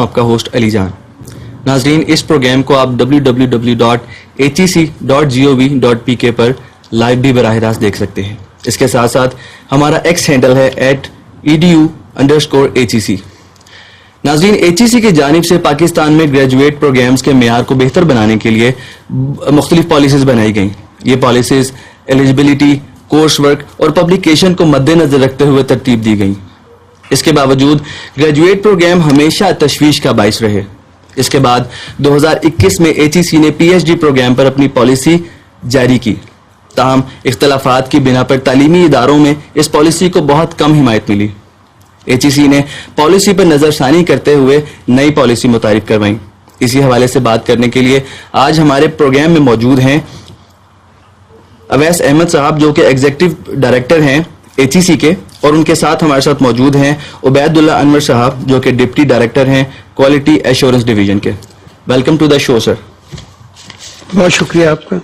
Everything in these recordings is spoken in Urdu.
آپ کا ہوسٹ علی جان. ناظرین، اس پروگرام کو آپ www.hec.gov.pk پر لائیو بھی براہ راست دیکھ سکتے ہیں. اس کے ساتھ ساتھ ہمارا ایکس ہینڈل ہے @edu_HEC. ناظرین، HEC کی جانب سے پاکستان میں گریجویٹ پروگرامز کے معیار کو بہتر بنانے کے لیے مختلف پالیسیز بنائی گئیں. یہ پالیسیز ایلیجبلٹی، کورس ورک اور پبلیکیشن کو مد نظر رکھتے ہوئے ترتیب دی گئیں. اس کے باوجود گریجویٹ پروگرام ہمیشہ تشویش کا باعث رہے. اس کے بعد 2021 میں HEC نے PhD پروگرام پر اپنی پالیسی جاری کی. تاہم اختلافات کی بنا پر تعلیمی اداروں میں اس پالیسی کو بہت کم حمایت ملی. HEC نے پالیسی پر نظر ثانی کرتے ہوئے نئی پالیسی متعارف کروائیں. اسی حوالے سے بات کرنے کے لیے آج ہمارے پروگرام میں موجود ہیں اویس احمد صاحب، جو کہ ایگزیکٹو ڈائریکٹر ہیں HEC کے، اور ان کے ساتھ ہمارے ساتھ موجود ہیں عبید اللہ انور صاحب، جو کہ ڈپٹی ڈائریکٹر ہیں کوالٹی ایشورنس ڈویژن کے. ویلکم ٹو دا شو سر. بہت شکریہ آپ کا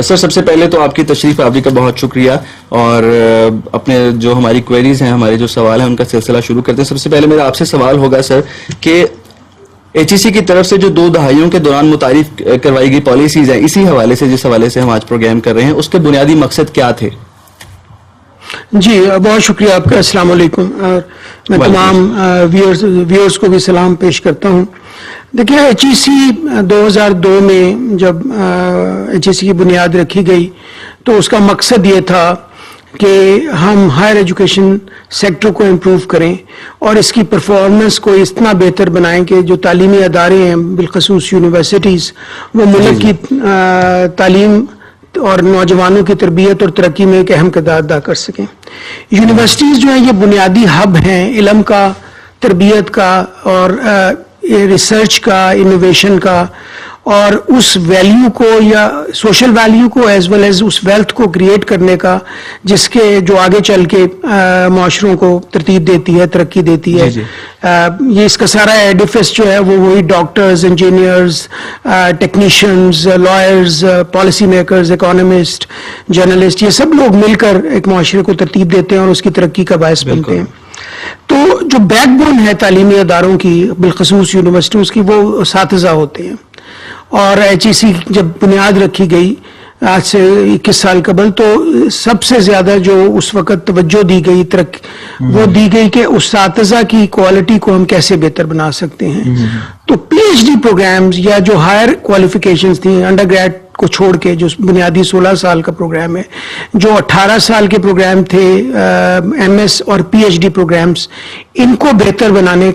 سر. سب سے پہلے تو آپ کی تشریف آوری کا بہت شکریہ، اور اپنے جو ہماری کوئریز ہیں، ہمارے جو سوال ہیں، ان کا سلسلہ شروع کرتے ہیں. سب سے پہلے میرا آپ سے سوال ہوگا سر کہ HEC کی طرف سے جو 2 دہائیوں کے دوران متعارف کروائی گئی پالیسیز ہیں، اسی حوالے سے جس حوالے سے ہم آج پروگرام کر رہے ہیں، اس کے بنیادی مقصد کیا تھے؟ جی بہت شکریہ آپ کا. السلام علیکم. اور میں تمام ویورز کو بھی سلام پیش کرتا ہوں. دیکھیں، HEC 2002 میں جب HEC کی بنیاد رکھی گئی تو اس کا مقصد یہ تھا کہ ہم ہائر ایجوکیشن سیکٹر کو امپروو کریں اور اس کی پرفارمنس کو اتنا بہتر بنائیں کہ جو تعلیمی ادارے ہیں، بالخصوص یونیورسٹیز، وہ ملک کی تعلیم اور نوجوانوں کی تربیت اور ترقی میں ایک اہم کردار ادا کر سکیں. یونیورسٹیز جو ہیں یہ بنیادی ہب ہیں علم کا، تربیت کا، اور ریسرچ کا، انوویشن کا، اور اس ویلیو کو یا سوشل ویلیو کو ایز ویل ایز اس ویلتھ کو کریٹ کرنے کا، جس کے جو آگے چل کے معاشروں کو ترتیب دیتی ہے، ترقی دیتی ہے. یہ اس کا سارا ایڈیفس جو ہے وہ وہی doctors, engineers, technicians, lawyers, policy makers, economist, journalist, یہ سب لوگ مل کر ایک معاشرے کو ترتیب دیتے ہیں اور اس کی ترقی کا باعث بنتے ہیں. تو جو بیک بون ہے تعلیمی اداروں کی، بالخصوص یونیورسٹیوں کی، وہ اساتذہ ہوتے ہیں. اور HEC جب بنیاد رکھی گئی آج سے 21 سال قبل، تو سب سے زیادہ جو اس وقت توجہ دی گئی، وہ دی گئی کہ اساتذہ کی کوالٹی کو ہم کیسے بہتر بنا سکتے ہیں. تو PhD پروگرامز یا جو ہائر کوالیفیکیشنز تھیں، انڈر گریڈ کو چھوڑ کے، جو بنیادی 16 سال کا پروگرام ہے، جو 18 سال کے پروگرام تھے، MS اور PhD پروگرامز، ان کو بہتر بنانے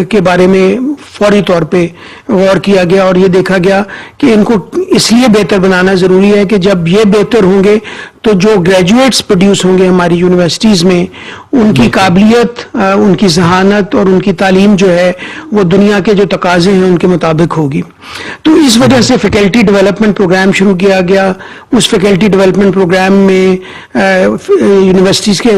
کے بارے میں فوری طور پہ غور کیا گیا، اور یہ دیکھا گیا کہ ان کو اس لیے بہتر بنانا ضروری ہے کہ جب یہ بہتر ہوں گے تو جو گریجویٹس پروڈیوس ہوں گے ہماری یونیورسٹیز میں، ان کی قابلیت، ان کی ذہانت اور ان کی تعلیم جو ہے وہ دنیا کے جو تقاضے ہیں ان کے مطابق ہوگی. تو اس وجہ سے فیکلٹی ڈیولپمنٹ پروگرام شروع کیا گیا. اس فیکلٹی ڈیولپمنٹ پروگرام میں یونیورسٹیز کے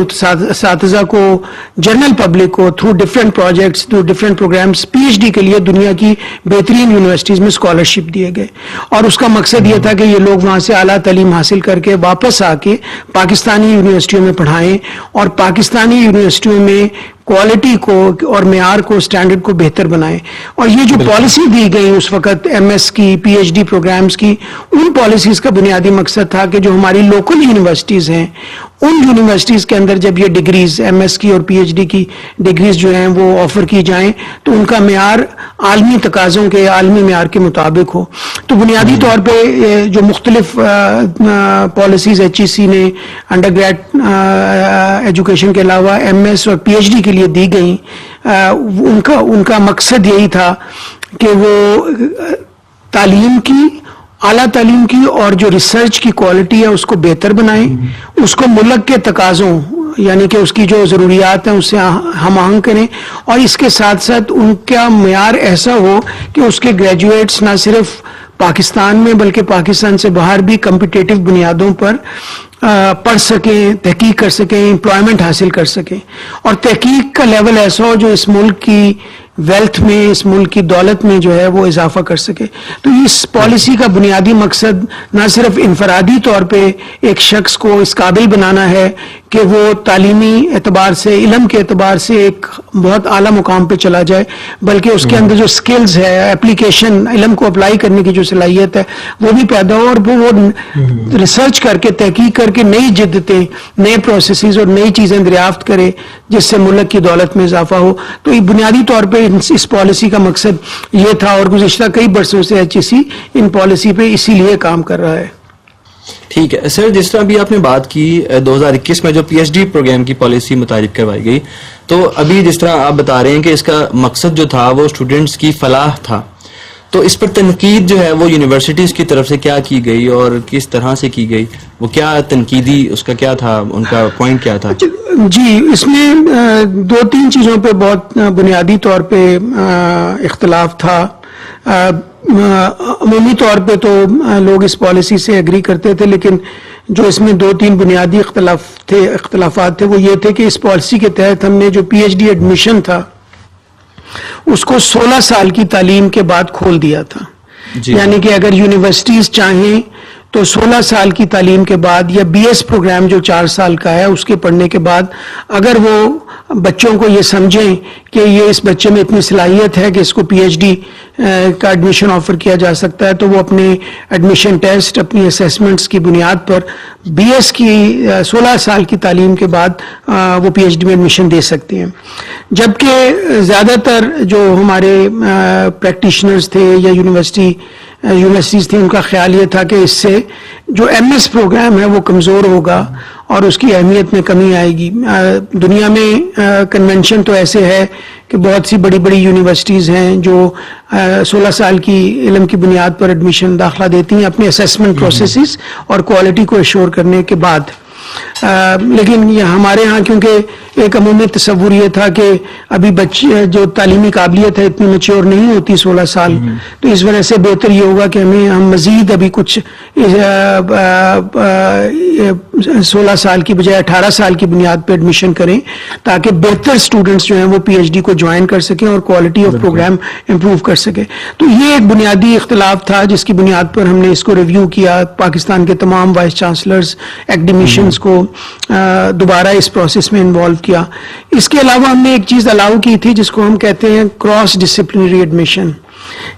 اساتذہ کو، جنرل پبلک کو، through different projects, through different programs, PhD کے لیے دنیا کی بہترین یونیورسٹیز میں اسکالرشپ دیے گئے. اور اس کا مقصد یہ تھا کہ یہ لوگ وہاں سے اعلیٰ تعلیم حاصل کر کے واپس آ کے پاکستانی یونیورسٹیوں میں پڑھائیں، اور پاکستانی یونیورسٹیوں میں کوالٹی کو اور معیار کو، اسٹینڈرڈ کو بہتر بنائیں. اور یہ جو پالیسی دی گئی اس وقت MS کی، PhD پروگرامز کی، ان پالیسیز کا بنیادی مقصد تھا کہ جو ہماری لوکل یونیورسٹیز ہیں، ان یونیورسٹیز کے اندر جب یہ ڈگریز، MS کی اور PhD کی ڈگریز جو ہیں وہ آفر کی جائیں تو ان کا معیار عالمی تقاضوں کے، عالمی معیار کے مطابق ہو. تو بنیادی طور پہ جو مختلف پالیسیز HEC نے انڈر گریڈ ایجوکیشن کے علاوہ MS اور PhD کے لیے دی گئیں، ان کا مقصد یہی تھا کہ وہ تعلیم کی، اعلیٰ تعلیم کی، اور جو ریسرچ کی کوالٹی ہے اس کو بہتر بنائیں، اس کو ملک کے تقاضوں، یعنی کہ اس کی جو ضروریات ہیں اس سے ہم آہنگ کریں، اور اس کے ساتھ ساتھ ان کا معیار ایسا ہو کہ اس کے گریجویٹس نہ صرف پاکستان میں بلکہ پاکستان سے باہر بھی کمپٹیٹو بنیادوں پر پڑھ سکیں، تحقیق کر سکیں، امپلائمنٹ حاصل کر سکیں، اور تحقیق کا لیول ایسا ہو جو اس ملک کی ویلتھ میں، اس ملک کی دولت میں جو ہے وہ اضافہ کر سکے. تو اس پالیسی کا بنیادی مقصد نہ صرف انفرادی طور پہ ایک شخص کو اس قابل بنانا ہے کہ وہ تعلیمی اعتبار سے, علم کے اعتبار سے ایک بہت اعلیٰ مقام پہ چلا جائے, بلکہ اس کے اندر جو سکلز ہے, اپلیکیشن, علم کو اپلائی کرنے کی جو صلاحیت ہے وہ بھی پیدا ہو, اور وہ ریسرچ کر کے, تحقیق کر کے نئی جدتیں, نئے پروسیسز اور نئی چیزیں دریافت کرے جس سے ملک کی دولت میں اضافہ ہو. تو یہ بنیادی طور پہ اس پالیسی کا مقصد یہ تھا, اور گزشتہ کئی برسوں سے HEC ان پالیسی پہ اسی لیے کام کر رہا ہے. ٹھیک ہے سر, جس طرح ابھی آپ نے بات کی 2021 میں جو PhD پروگرام کی پالیسی متعارف کروائی گئی, تو ابھی جس طرح آپ بتا رہے ہیں کہ اس کا مقصد جو تھا وہ اسٹوڈنٹس کی فلاح تھا, تو اس پر تنقید جو ہے وہ یونیورسٹیز کی طرف سے کیا کی گئی اور کس طرح سے کی گئی, وہ کیا تنقیدی اس کا کیا تھا, ان کا پوائنٹ کیا تھا؟ جی, اس میں 2-3 چیزوں پہ بہت بنیادی طور پہ اختلاف تھا. عمومی طور پہ تو لوگ اس پالیسی سے ایگری کرتے تھے, لیکن جو اس میں 2-3 بنیادی اختلافات تھے وہ یہ تھے کہ اس پالیسی کے تحت ہم نے جو PhD ایڈمیشن تھا اس کو 16 سال کی تعلیم کے بعد کھول دیا تھا. یعنی کہ اگر یونیورسٹیز چاہیں تو 16 سال کی تعلیم کے بعد, یا BS پروگرام جو 4 سال کا ہے اس کے پڑھنے کے بعد, اگر وہ بچوں کو یہ سمجھیں کہ یہ اس بچے میں اتنی صلاحیت ہے کہ اس کو PhD کا ایڈمیشن آفر کیا جا سکتا ہے, تو وہ اپنے ایڈمیشن ٹیسٹ, اپنی اسیسمنٹس کی بنیاد پر BS کی 16 سال کی تعلیم کے بعد وہ PhD میں ایڈمیشن دے سکتے ہیں. جبکہ زیادہ تر جو ہمارے پریکٹیشنرز تھے یا یونیورسٹیز تھیں, ان کا خیال یہ تھا کہ اس سے جو MS پروگرام ہے وہ کمزور ہوگا اور اس کی اہمیت میں کمی آئے گی. دنیا میں کنونشن تو ایسے ہے کہ بہت سی بڑی بڑی یونیورسٹیز ہیں جو 16 سال کی علم کی بنیاد پر ایڈمیشن داخلہ دیتی ہیں اپنے اسیسمنٹ پروسیسز اور کوالٹی کو ایشور کرنے کے بعد. لیکن یہ ہمارے ہاں کیونکہ ایک عمومی تصور یہ تھا کہ ابھی بچے جو تعلیمی قابلیت ہے اتنی میچور نہیں ہوتی 16 سال, تو اس وجہ سے بہتر یہ ہوگا کہ ہم مزید ابھی کچھ 16 سال کی بجائے 18 سال کی بنیاد پہ ایڈمیشن کریں, تاکہ بہتر اسٹوڈنٹس جو ہیں وہ PhD کو جوائن کر سکیں اور کوالٹی آف پروگرام امپروو کر سکیں. تو یہ ایک بنیادی اختلاف تھا جس کی بنیاد پر ہم نے اس کو ریویو کیا, پاکستان کے تمام وائس چانسلرز, ایکڈیمیشنز کو دوبارہ اس پروسیس میں انوالو کیا. اس کے علاوہ ہم نے ایک چیز الاؤ کی تھی جس کو ہم کہتے ہیں کراس ڈسپلنری ایڈمیشن,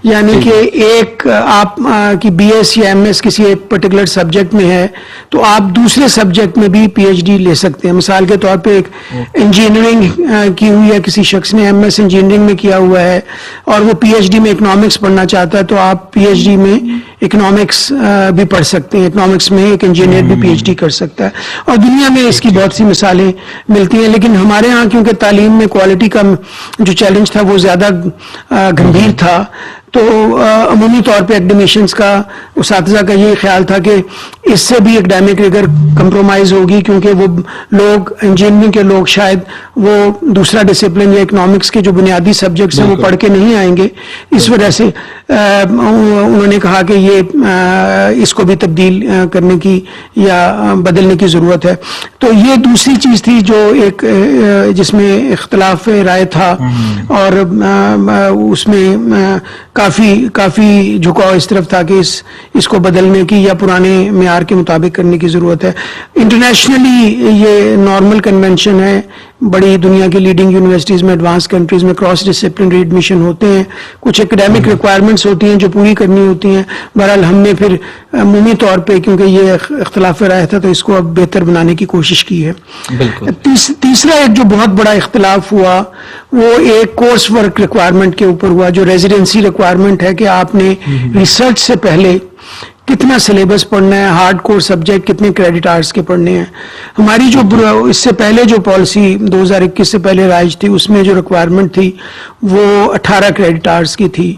یعنی کہ ایک آپ کی BS یا MS کسی ایک پرٹیکولر سبجیکٹ میں ہے تو آپ دوسرے سبجیکٹ میں بھی PhD لے سکتے ہیں. مثال کے طور پہ ایک انجینئرنگ کی ہوئی ہے, کسی شخص نے MS انجینئرنگ میں کیا ہوا ہے اور وہ PhD میں اکنامکس پڑھنا چاہتا ہے, تو آپ PhD میں اکنامکس بھی پڑھ سکتے ہیں. اکنامکس میں ایک انجینئر بھی PhD کر سکتا ہے, اور دنیا میں اس کی بہت سی مثالیں ملتی ہیں. لیکن ہمارے ہاں کیونکہ تعلیم میں کوالٹی کا جو چیلنج تھا وہ زیادہ گمبھیر تھا, تو عمومی طور پہ ایکڈیمیشنز کا, اساتذہ کا یہ خیال تھا کہ اس سے بھی ایکڈیمک ریگر کمپرومائز ہوگی, کیونکہ وہ لوگ انجینئرنگ کے لوگ شاید وہ دوسرا ڈسپلن یا اکنامکس کے جو بنیادی سبجیکٹس ہیں وہ پڑھ کے نہیں آئیں گے. اس وجہ سے انہوں نے کہا کہ یہ اس کو بھی تبدیل کرنے کی یا بدلنے کی ضرورت ہے. تو یہ دوسری چیز تھی جو ایک جس میں اختلاف رائے تھا, اور اس میں کافی جھکاؤ اس طرف تھا کہ اس کو بدلنے کی یا پرانے معیار کے مطابق کرنے کی ضرورت ہے. انٹرنیشنلی یہ نارمل کنونشن ہے, بڑی دنیا کی لیڈنگ یونیورسٹیز میں, ایڈوانس کنٹریز میں کراس ڈسپلنری ایڈمیشن ہوتے ہیں. کچھ ایکڈیمک ریکوائرمنٹس ہوتی ہیں جو پوری کرنی ہوتی ہیں. بہرحال ہم نے پھر عمومی طور پہ کیونکہ یہ اختلاف رائے تھا تو اس کو اب بہتر بنانے کی کوشش کی ہے. تیسرا ایک جو بہت بڑا اختلاف ہوا وہ ایک کورس ورک ریکوائرمنٹ کے اوپر ہوا, جو ریزیڈنسی ریکوائرمنٹ ہے کہ آپ نے ریسرچ سے پہلے کتنا سلیبس پڑھنا ہے, ہارڈ کور سبجیکٹ کتنے کریڈٹ آورس کے پڑھنے ہیں. ہماری جو اس سے پہلے جو پالیسی 2021 سے پہلے رائج تھی اس میں جو ریکوائرمنٹ تھی وہ 18 کریڈٹ آورس کی تھی.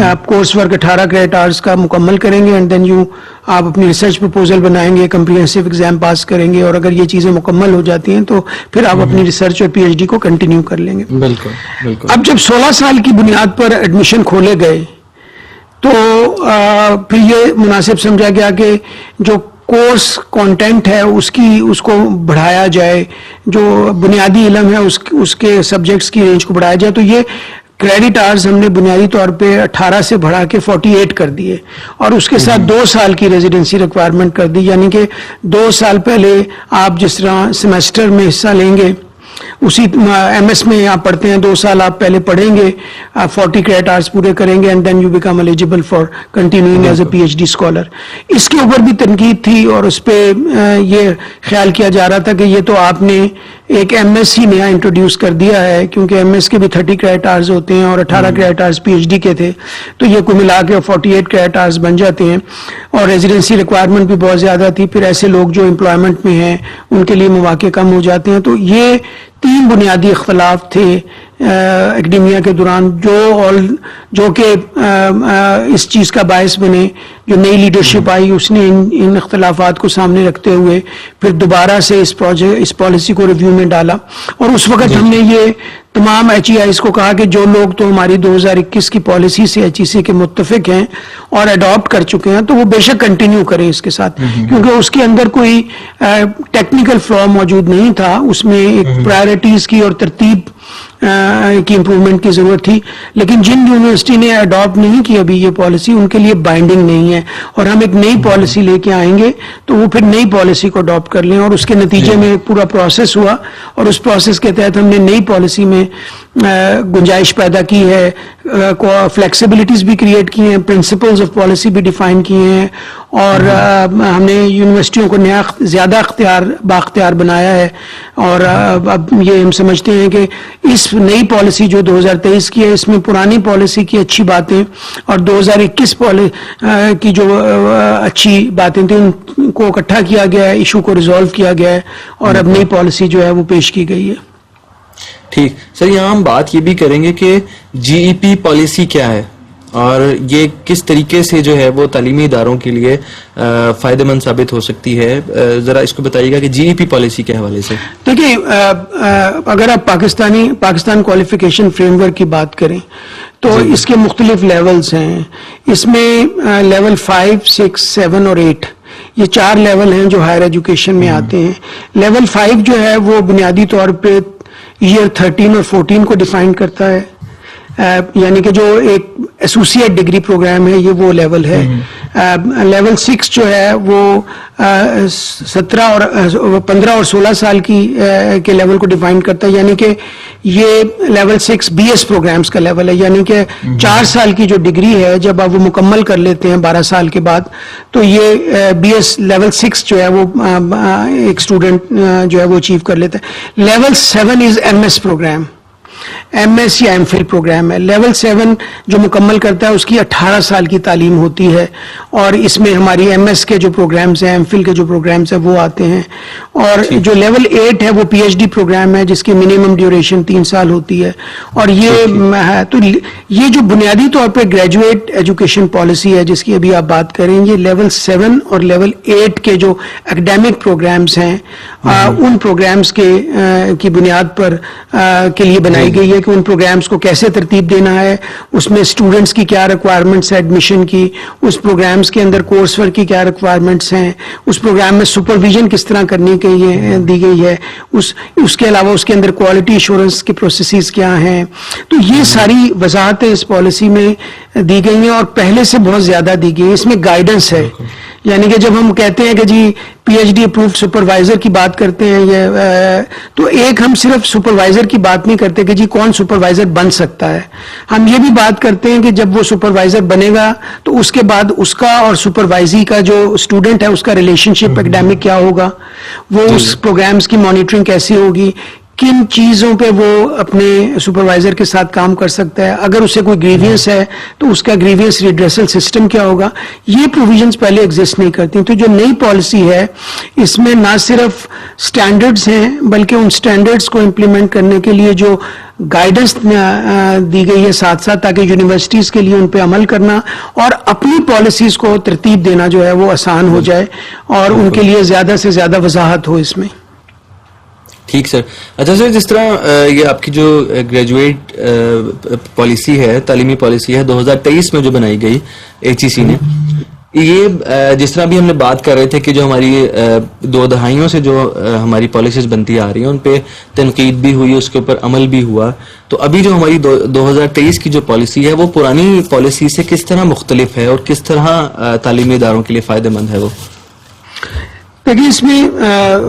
آپ کورس ورک 18 کریڈٹ آورس کا مکمل کریں گے, اینڈ دین آپ اپنی ریسرچ پرپوزل بنائیں گے, کمپریہنسو ایگزام پاس کریں گے, اور اگر یہ چیزیں مکمل ہو جاتی ہیں تو پھر آپ اپنی ریسرچ اور PhD کو کنٹینیو کر لیں گے. بالکل. اب جب 16 سال کی بنیاد پر ایڈمیشن کھولے گئے تو پھر یہ مناسب سمجھا گیا کہ جو کورس کانٹینٹ ہے اس کو بڑھایا جائے, جو بنیادی علم ہے اس کے سبجیکٹس کی رینج کو بڑھایا جائے. تو یہ کریڈٹ آورز ہم نے بنیادی طور پہ 18 سے بڑھا کے 48 کر دیے, اور اس کے ساتھ 2 سال کی ریزیڈنسی ریکوائرمنٹ کر دی, یعنی کہ 2 سال پہلے آپ جس طرح سیمسٹر میں حصہ لیں گے اسی ایم ایس میں آپ پڑھتے ہیں 2 سال آپ پہلے پڑھیں گے, 40 کریڈٹ آورز پورے کریں گے, and then you become eligible for continuing as a P H D scholar. اس کے اوپر بھی تنقید تھی اور اس پہ یہ خیال کیا جا رہا تھا کہ یہ تو آپ نے ایک ایم ایس ہی نیا انٹروڈیوس کر دیا ہے, کیونکہ ایم ایس کے بھی 30 کریڈٹ آورز ہوتے ہیں اور 18 credit hours P H D کے تھے, تو یہ کوئی ملا کے 48 کریڈٹ آورز بن جاتے ہیں, اور ریزیڈنسی ریکوائرمنٹ بھی بہت زیادہ تھی. پھر ایسے لوگ جو امپلائمنٹ میں ہیں ان کے لیے مواقع کم ہو جاتے ہیں. تو یہ 3 بنیادی اختلاف تھے اکیڈیمیا کے دوران جو کہ اس چیز کا باعث بنے. جو نئی لیڈرشپ آئی اس نے ان اختلافات کو سامنے رکھتے ہوئے پھر دوبارہ سے اس پالیسی کو ریویو میں ڈالا, اور اس وقت ہم نے یہ تمام ایچ ای آئیز کو کہا کہ جو لوگ تو ہماری 2021 کی پالیسی سے ایچ ای سی کے متفق ہیں اور اڈاپٹ کر چکے ہیں تو وہ بے شک کنٹینیو کریں اس کے ساتھ, کیونکہ اس کے اندر کوئی ٹیکنیکل فلا موجود نہیں تھا. اس میں ایک پرائرٹیز کی اور ترتیب کی امپروومنٹ کی ضرورت تھی, لیکن جن یونیورسٹی نے اڈاپٹ نہیں کی ابھی یہ پالیسی ان کے لیے بائنڈنگ نہیں ہے, اور ہم ایک نئی پالیسی لے کے آئیں گے تو وہ پھر نئی پالیسی کو اڈاپٹ کر لیں. اور اس کے نتیجے میں پورا پروسیس ہوا, اور اس پروسیس کے تحت ہم نے نئی پالیسی میں گنجائش پیدا کی ہے, فلیکسیبلٹیز بھی کریٹ کی ہیں, پرنسپلز آف پالیسی بھی ڈیفائن کیے ہیں, اور ہم نے یونیورسٹیوں کو نیا زیادہ بااختیار بنایا ہے. اور اب یہ ہم سمجھتے ہیں کہ اس نئی پالیسی جو 2023 کی ہے اس میں پرانی پالیسی کی اچھی باتیں اور 2021 کی جو اچھی باتیں تھیں ان کو اکٹھا کیا گیا ہے, ایشو کو ریزالو کیا گیا ہے, اور اب نئی پالیسی جو ہے وہ پیش کی گئی ہے. ٹھیک سر, یہاں ہم بات یہ بھی کریں گے کہ جی ای پی پالیسی کیا ہے اور یہ کس طریقے سے جو ہے وہ تعلیمی اداروں کے لیے فائدہ مند ثابت ہو سکتی ہے. ذرا اس کو بتائیے گا کہ جی ای پی پالیسی کے حوالے سے. دیکھیں, اگر آپ پاکستان کوالیفیکیشن فریم ورک کی بات کریں تو اس کے مختلف لیولز ہیں. اس میں لیول 5, 6, 7 اور 8 یہ 4 لیول ہیں جو ہائر ایجوکیشن میں آتے ہیں. لیول 5 جو ہے وہ بنیادی طور پہ ایئر 13 اور 14 کو ڈیفائن کرتا ہے, یعنی کہ جو ایک ایسوسیٹ ڈگری پروگرام ہے یہ وہ لیول ہے. لیول 6 جو ہے وہ 15 اور 16 سال کے لیول کو ڈیفائن کرتا ہے, یعنی کہ یہ لیول 6 بی ایس پروگرامز کا لیول ہے, یعنی کہ 4 سال کی جو ڈگری ہے جب آپ وہ مکمل کر لیتے ہیں 12 سال کے بعد تو یہ بی ایس لیول 6 جو ہے وہ ایک اسٹوڈنٹ جو ہے وہ اچیو کر لیتا ہے. Level 7 is M S program, M S یا ایم فل پروگرام ہے. لیول 7 جو مکمل کرتا ہے اس کی 18 سال کی تعلیم ہوتی ہے, اور اس میں ہماری ایم ایس کے جو پروگرامز ہیں, ایم فل کے جو پروگرامز ہیں وہ آتے ہیں. اور جو لیول 8 ہے وہ پی ایچ ڈی پروگرام ہے جس کی منیمم ڈیوریشن 3 سال ہوتی ہے. اور یہ جو بنیادی طور پہ گریجویٹ ایجوکیشن پالیسی ہے جس کی ابھی آپ بات کریں, یہ لیول 7 اور لیول 8 کے جو اکیڈیمک پروگرامز ہیں ان پروگرامز کی بنیاد پر کے لیے بنائی گئی ہے کہ ان پروگرامز کو کیسے ترتیب دینا ہے, اس میں اسٹوڈنٹس کی کیا ریکوائرمنٹس ہے ایڈمیشن کی, اس پروگرامز کے اندر کورس ورک کی کیا ریکوائرمنٹس ہیں, اس پروگرام میں سپرویژن کس طرح کرنے کے لیے دی گئی ہے, اس کے علاوہ اس کے اندر کوالٹی ایشورنس کے پروسیسز کیا ہیں. تو یہ ساری وضاحتیں اس پالیسی میں دی گئی ہیں اور پہلے سے بہت زیادہ دی گئی ہے. اس میں گائیڈنس ہے, یعنی کہ جب ہم کہتے ہیں کہ جی P H D approved supervisor کی بات کرتے ہیں تو ایک ہم صرف سپروائزر کی بات نہیں کرتے کہ جی کون سپروائزر بن سکتا ہے, ہم یہ بھی بات کرتے ہیں کہ جب وہ سپروائزر بنے گا تو اس کے بعد اس کا اور سپروائزی کا جو اسٹوڈنٹ ہے اس کا ریلیشن شپ اکیڈیمک کیا ہوگا, وہ اس پروگرامز کی مانیٹرنگ کیسی ہوگی, کن چیزوں پہ وہ اپنے سپروائزر کے ساتھ کام کر سکتا ہے, اگر اسے کوئی گریوینس ہے تو اس کا گریوینس ریڈریسل سسٹم کیا ہوگا. یہ پروویژنز پہلے ایگزسٹ نہیں کرتی. تو جو نئی پالیسی ہے اس میں نہ صرف سٹینڈرڈز ہیں بلکہ ان سٹینڈرڈز کو امپلیمنٹ کرنے کے لیے جو گائیڈنس دی گئی ہے ساتھ ساتھ, تاکہ یونیورسٹیز کے لیے ان پہ عمل کرنا اور اپنی پالیسیز کو ترتیب دینا جو ہے وہ آسان ہو جائے اور ان کے لیے زیادہ سے زیادہ وضاحت ہو اس میں. ٹھیک سر. اچھا سر, جس طرح یہ آپ کی جو گریجویٹ پالیسی ہے, تعلیمی پالیسی ہے 2023 میں جو بنائی گئی ایچ ای سی نے, یہ جس طرح بھی ہم نے بات کر رہے تھے کہ جو ہماری 2 دہائیوں سے جو ہماری پالیسیز بنتی آ رہی ہیں ان پہ تنقید بھی ہوئی, اس کے اوپر عمل بھی ہوا, تو ابھی جو ہماری 2023 کی جو پالیسی ہے وہ پرانی پالیسی سے کس طرح مختلف ہے اور کس طرح تعلیمی اداروں کے لیے فائدہ مند ہے وہ؟ دیکھیے اس میں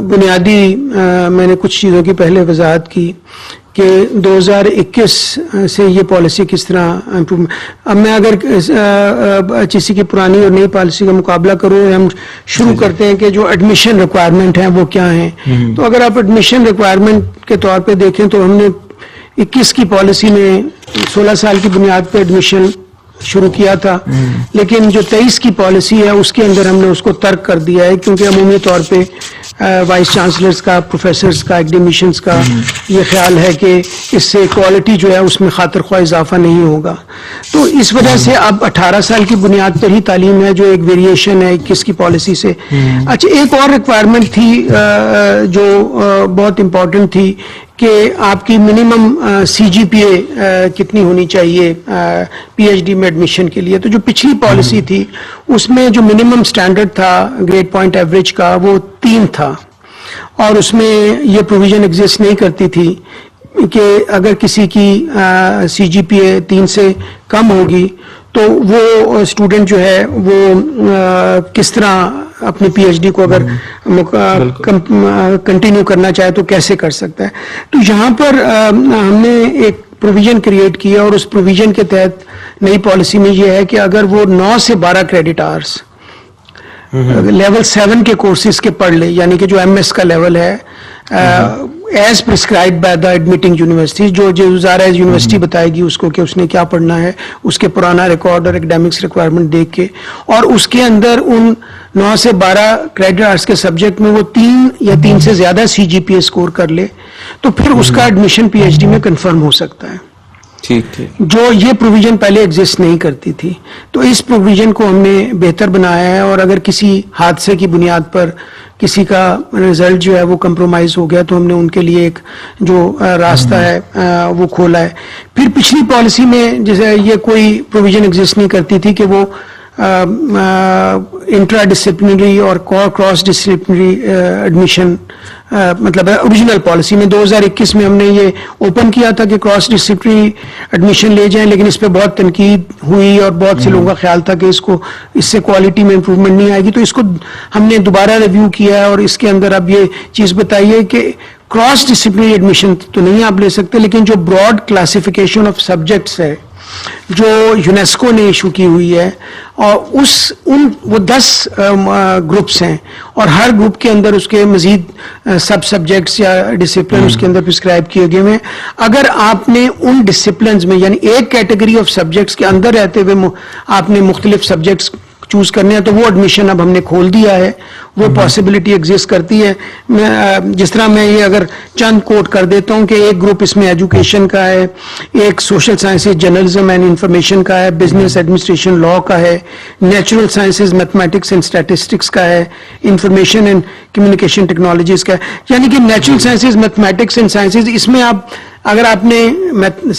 بنیادی میں نے کچھ چیزوں کی پہلے وضاحت کی کہ 2021 سے یہ پالیسی کس طرح امپروو. اب میں اگر HEC کی پرانی اور نئی پالیسی کا مقابلہ کروں, ہم شروع کرتے ہیں کہ جو ایڈمیشن ریکوائرمنٹ ہیں وہ کیا ہیں. تو اگر آپ ایڈمیشن ریکوائرمنٹ کے طور پہ دیکھیں تو ہم نے 21 کی پالیسی میں 16 سال کی بنیاد پہ ایڈمیشن شروع کیا تھا, لیکن جو 23 کی پالیسی ہے اس کے اندر ہم نے اس کو ترک کر دیا ہے, کیونکہ عمومی طور پہ وائس چانسلرز کا, پروفیسرز کا, ایکڈیمیشنز کا یہ خیال ہے کہ اس سے کوالٹی جو ہے اس میں خاطر خواہ اضافہ نہیں ہوگا. تو اس وجہ سے اب 18 سال کی بنیاد پر ہی تعلیم ہے, جو ایک ویریشن ہے 21 کی پالیسی سے. اچھا, ایک اور ریکوائرمنٹ تھی جو بہت امپورٹنٹ تھی کہ آپ کی منیمم CGPA کتنی ہونی چاہیے PhD میں ایڈمیشن کے لیے. تو جو پچھلی پالیسی تھی اس میں جو منیمم سٹینڈرڈ تھا گریڈ پوائنٹ ایوریج کا وہ 3 تھا, اور اس میں یہ پروویژن ایگزسٹ نہیں کرتی تھی کہ اگر کسی کی CGPA 3 سے کم ہوگی تو وہ اسٹوڈنٹ جو ہے وہ کس طرح اپنی PhD کو اگر کنٹینیو کرنا چاہے تو کیسے کر سکتا ہے. تو یہاں پر ہم نے ایک پروویژن کریٹ کیا, اور اس پروویژن کے تحت نئی پالیسی میں یہ ہے کہ اگر وہ 9 سے 12 کریڈٹ آورس لیول 7 کے کورسز کے پڑھ لے, یعنی کہ جو MS کا لیول ہے as prescribed by the admitting university, جو ظاہر یونیورسٹی بتائے گی اس کو کہ اس نے کیا پڑھنا ہے, اس کے پرانا ریکارڈ اور ایکڈیمکس ریکوائرمنٹ دیکھ کے, اور اس کے اندر ان 9 سے 12 کریڈٹ آورس کے سبجیکٹ میں وہ 3 یا 3 سے زیادہ CGPA اسکور کر لے, تو پھر اس کا ایڈمیشن PhD میں کنفرم ہو سکتا ہے. جو یہ پروویژن پہلے ایگزسٹ نہیں کرتی تھی. تو اس پروویژن کو ہم نے بہتر بنایا ہے, اور اگر کسی حادثے کی بنیاد پر کسی کا رزلٹ جو ہے وہ کمپرومائز ہو گیا تو ہم نے ان کے لیے ایک جو راستہ ہے وہ کھولا ہے. پھر پچھلی پالیسی میں جیسے یہ کوئی پروویژن ایگزسٹ نہیں کرتی تھی کہ وہ انٹرا ڈسپلنری اور کراس ڈسپلنری ایڈمیشن, مطلب اوریجنل پالیسی میں 2021 میں ہم نے یہ اوپن کیا تھا کہ کراس ڈسپلنری ایڈمیشن لے جائیں, لیکن اس پہ بہت تنقید ہوئی اور بہت سے لوگوں کا خیال تھا کہ اس سے کوالٹی میں امپروومنٹ نہیں آئے گی. تو اس کو ہم نے دوبارہ ریویو کیا ہے, اور اس کے اندر اب یہ چیز بتائیے کہ کراس ڈسپلنری ایڈمیشن تو نہیں آپ لے سکتے, لیکن جو براڈ کلاسیفیکیشن آف سبجیکٹس ہے جو یونیسکو نے ایشو کی ہوئی ہے, اور وہ 10 گروپس ہیں, اور ہر گروپ کے اندر اس کے مزید سب سبجیکٹس یا ڈسپلن اس کے اندر پرسکرائب کیے گئے ہیں. اگر آپ نے ان ڈسپلنز میں یعنی ایک کیٹیگری آف سبجیکٹس کے اندر رہتے ہوئے آپ نے مختلف سبجیکٹس چوز کرنے ہیں تو وہ ایڈمیشن اب ہم نے کھول دیا ہے, وہ پاسبلٹی ایگزسٹ کرتی ہے. جس طرح میں یہ اگر چند کوٹ کر دیتا ہوں کہ ایک گروپ اس میں ایجوکیشن کا ہے, ایک social sciences journalism and information کا ہے, بزنس ایڈمنسٹریشن لا کا ہے, natural sciences mathematics and statistics کا ہے, انفارمیشن اینڈ کمیونیکیشن ٹیکنالوجیز کا ہے. یعنی کہ natural sciences mathematics and sciences, اس میں آپ اگر آپ نے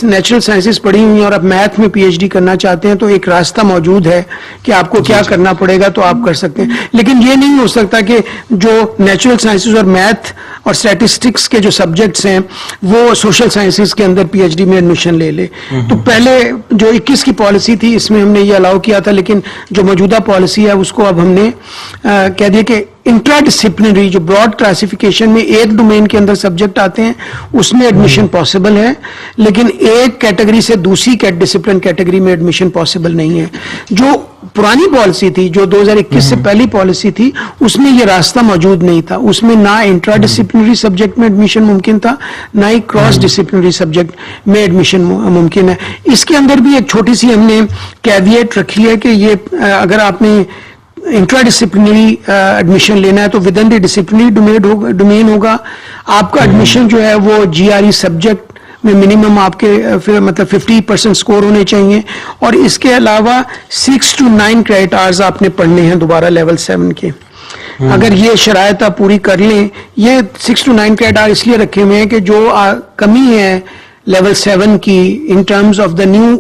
نیچرل سائنسز پڑھی ہوئی ہیں اور آپ میتھ میں PhD کرنا چاہتے ہیں تو ایک راستہ موجود ہے کہ آپ کو کیا کرنا پڑے گا, تو آپ کر سکتے ہیں. لیکن یہ نہیں ہو سکتا کہ جو نیچرل سائنسز اور میتھ اور اسٹیٹسٹکس کے جو سبجیکٹس ہیں وہ سوشل سائنسز کے اندر PhD میں ایڈمیشن لے لے. تو پہلے جو 21 کی پالیسی تھی اس میں ہم نے یہ الاؤ کیا تھا, لیکن جو موجودہ پالیسی ہے اس کو اب ہم نے کہہ دیا کہ انٹرا ڈسپلنری جو براڈ کلاسیفیکیشن میں ایک ڈومین کے اندر سبجیکٹ آتے ہیں اس میں ایڈمیشن پاسبل ہے, لیکن ایک کیٹیگری سے دوسری ڈسپلن کیٹیگری میں ایڈمیشن پاسبل نہیں ہے. جو پرانی پالیسی تھی جو 2021 سے پہلی پالیسی تھی اس میں یہ راستہ موجود نہیں تھا, اس میں نہ انٹرا ڈسپلنری سبجیکٹ میں ایڈمیشن ممکن تھا نہ ہی کراس ڈسپلنری سبجیکٹ میں ایڈمیشن ممکن ہے. اس کے اندر بھی ایک چھوٹی سی ہم نے کیویٹ رکھی ہے کہ یہ اگر آپ نے انٹرا ڈسپلنری ایڈمیشن لینا ہے تو with in the disciplinary domain ہوگا. آپ کا ایڈمیشن جو ہے وہ GRE سبجیکٹ میں منیمم آپ کے مطلب 50% سکور ہونے چاہیے, اور اس کے علاوہ 6 to 9 کریڈٹ آورز آپ نے پڑھنے ہیں دوبارہ لیول 7 کے. اگر یہ شرائط آپ پوری کر لیں, یہ 6 to 9 کریڈٹ آور اس لیے رکھے ہوئے ہیں کہ جو کمی ہے لیول 7 کی in terms of the new